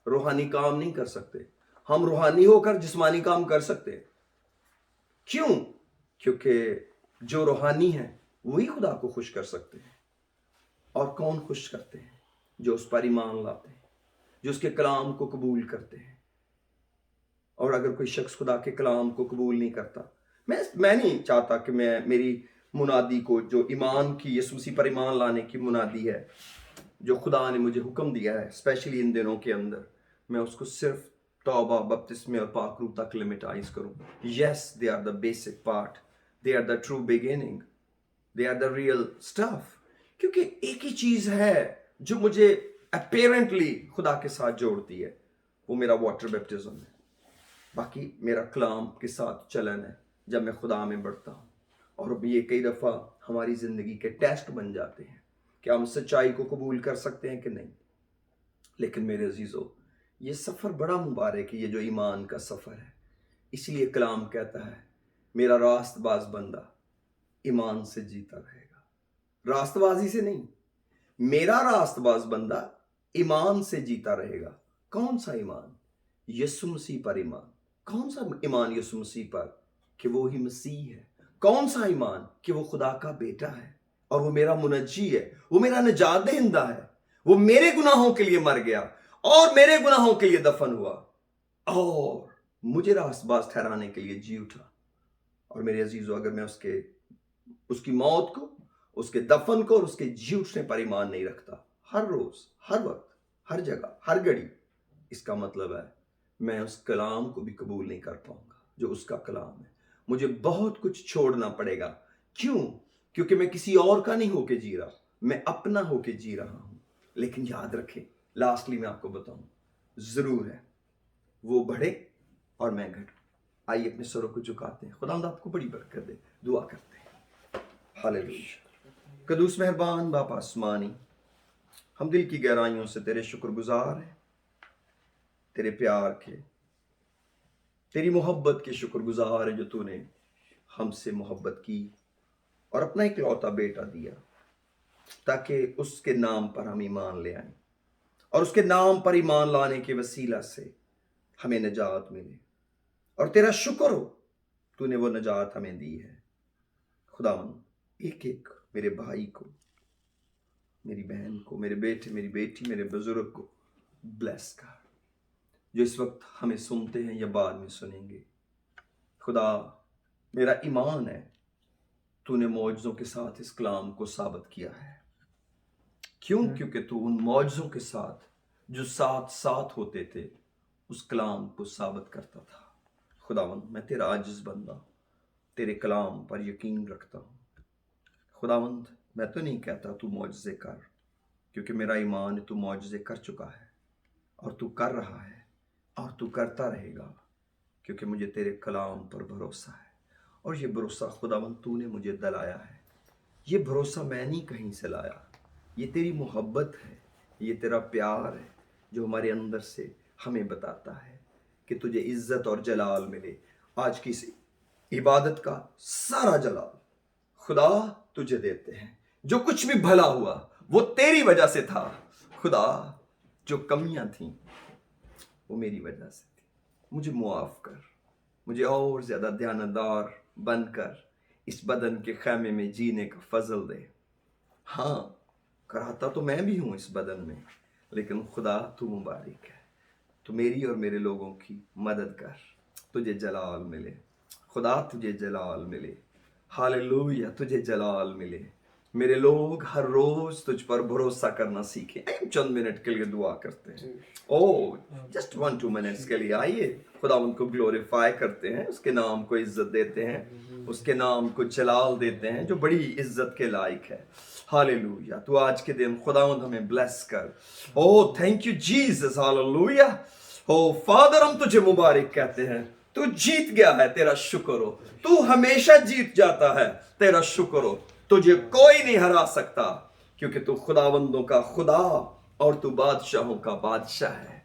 روحانی کام نہیں کر سکتے، ہم روحانی ہو کر جسمانی کام کر سکتے. کیوں؟ کیونکہ جو روحانی ہے وہی خدا کو خوش کر سکتے ہیں. اور کون خوش کرتے ہیں؟ جو اس پر ایمان لاتے ہیں، جو اس کے کلام کو قبول کرتے ہیں. اور اگر کوئی شخص خدا کے کلام کو قبول نہیں کرتا، میں نہیں چاہتا کہ میری منادی کو جو ایمان کی، یسوع مسیح پر ایمان لانے کی منادی ہے جو خدا نے مجھے حکم دیا ہے اسپیشلی ان دنوں کے اندر، میں اس کو صرف توبہ، بپتسمے اور پاک روح تک لمٹائز کروں. Yes, they are the basic part, they are the true beginning, they are the real stuff. کیونکہ ایک ہی چیز ہے جو مجھے اپیرنٹلی خدا کے ساتھ جوڑتی ہے، وہ میرا واٹر بیپٹزم ہے. باقی میرا کلام کے ساتھ چلن ہے جب میں خدا میں بڑھتا ہوں. اور یہ کئی دفعہ ہماری زندگی کے ٹیسٹ بن جاتے ہیں کہ ہم سچائی کو قبول کر سکتے ہیں کہ نہیں. لیکن میرے عزیزو، یہ سفر بڑا مبارک ہے، یہ جو ایمان کا سفر ہے. اس لیے کلام کہتا ہے میرا راست باز بندہ ایمان سے جیتا رہے گا. راست بازی سے نہیں، میرا راست باز بندہ ایمان سے جیتا رہے گا. کون سا ایمان؟ یسوع مسیح پر ایمان. کون سا ایمان یسوع مسیح پر؟ کہ وہ ہی مسیح ہے. کون سا ایمان؟ کہ وہ خدا کا بیٹا ہے اور وہ میرا منجی ہے، وہ میرا نجات دہندہ ہے، وہ میرے گناہوں کے لیے مر گیا اور میرے گناہوں کے لیے دفن ہوا اور مجھے راست باز ٹھہرانے کے لیے جی اٹھا. اور میرے عزیزو، اگر میں اس کی موت کو، اس کے دفن کو اور اس کے جی اٹھنے پر ایمان نہیں رکھتا ہر روز، ہر وقت، ہر جگہ، ہر گھڑی، اس کا مطلب ہے میں اس کلام کو بھی قبول نہیں کر پاؤں گا جو اس کا کلام ہے. مجھے بہت کچھ چھوڑنا پڑے گا. کیوں؟ کیونکہ میں کسی اور کا نہیں ہو کے جی رہا، میں اپنا ہو کے جی رہا ہوں. لیکن یاد رکھیں، لاسٹلی میں آپ کو بتاؤں، ضرور ہے وہ بڑھے اور میں گھٹوں. آئیے اپنے سروں کو جھکاتے ہیں. خداوند آپ کو بڑی برکت دے. دعا کرتے ہیں. ہاللیلویا. قدوس مہربان باپ آسمانی، ہم دل کی گہرائیوں سے تیرے شکر گزار ہیں، تیرے پیار کے، تیری محبت کے شکر گزار ہیں جو تو نے ہم سے محبت کی اور اپنا اکلوتا بیٹا دیا تاکہ اس کے نام پر ہم ایمان لے آئیں اور اس کے نام پر ایمان لانے کے وسیلہ سے ہمیں نجات ملے. اور تیرا شکر ہو تو نے وہ نجات ہمیں دی ہے. خداوند، ایک ایک میرے بھائی کو, میری بہن کو, میرے بیٹے, میری بیٹی, میرے بزرگ کو بلیس کر, جو اس وقت ہمیں سنتے ہیں یا بعد میں سنیں گے. خدا میرا ایمان ہے تو نے معجزوں کے ساتھ اس کلام کو ثابت کیا ہے. کیوں؟ کیونکہ تو ان معجزوں کے ساتھ جو ساتھ ہوتے تھے اس کلام کو ثابت کرتا تھا. خداوند میں تیرا عاجز بندہ تیرے کلام پر یقین رکھتا ہوں. خداوند میں تو نہیں کہتا تو معجزے کر, کیونکہ میرا ایمان تو معجزے کر چکا ہے اور تو کر رہا ہے اور تو کرتا رہے گا, کیونکہ مجھے تیرے کلام پر بھروسہ ہے. اور یہ بھروسہ خداوند تو نے مجھے دلایا ہے. یہ بھروسہ میں نہیں کہیں سے لایا, یہ تیری محبت ہے, یہ تیرا پیار ہے جو ہمارے اندر سے ہمیں بتاتا ہے کہ تجھے عزت اور جلال ملے. آج کی اس عبادت کا سارا جلال خدا تجھے دیتے ہیں. جو کچھ بھی بھلا ہوا وہ تیری وجہ سے تھا. خدا جو کمیاں تھیں وہ میری وجہ سے تھی. مجھے معاف کر, مجھے اور زیادہ دیانتدار بن کر اس بدن کے خیمے میں جینے کا فضل دے. ہاں کراتا تو میں بھی ہوں اس بدن میں, لیکن خدا تو مبارک ہے. تو میری اور میرے لوگوں کی مدد کر, تجھے جلال ملے. خدا تجھے جلال ملے. ہاللویا, تجھے جلال ملے. میرے لوگ ہر روز تجھ پر بھروسہ کرنا سیکھیں. چند منٹ کے لیے دعا کرتے ہیں. جسٹ 1-2 منٹس کے لیے آئیے خدا ان کو گلوریفائی کرتے ہیں, اس کے نام کو عزت دیتے ہیں, اس کے نام کو جلال دیتے ہیں جو بڑی عزت کے لائق ہے. ہاللویا. تو آج کے دن خداوند ہمیں بلیس کر. Thank you Jesus. Hallelujah. Father ہم تجھے مبارک کہتے ہیں. تو جیت گیا ہے, تیرا شکر ہو. تو ہمیشہ جیت جاتا ہے, تیرا شکر ہو. تجھے کوئی نہیں ہرا سکتا, کیونکہ تو خداوندوں کا خدا اور تو بادشاہوں کا بادشاہ ہے,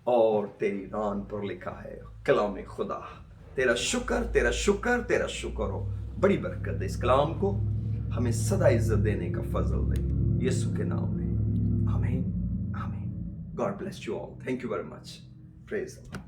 اور تیری ران پر لکھا ہے کلام خدا. تیرا شکر, تیرا شکر, تیرا شکر ہو. بڑی برکت دے اس کلام کو, ہمیں سدا عزت دینے کا فضل دے, یسوع کے نام میں. آمین, آمین. God bless you all. Thank you very much. Praise the Lord.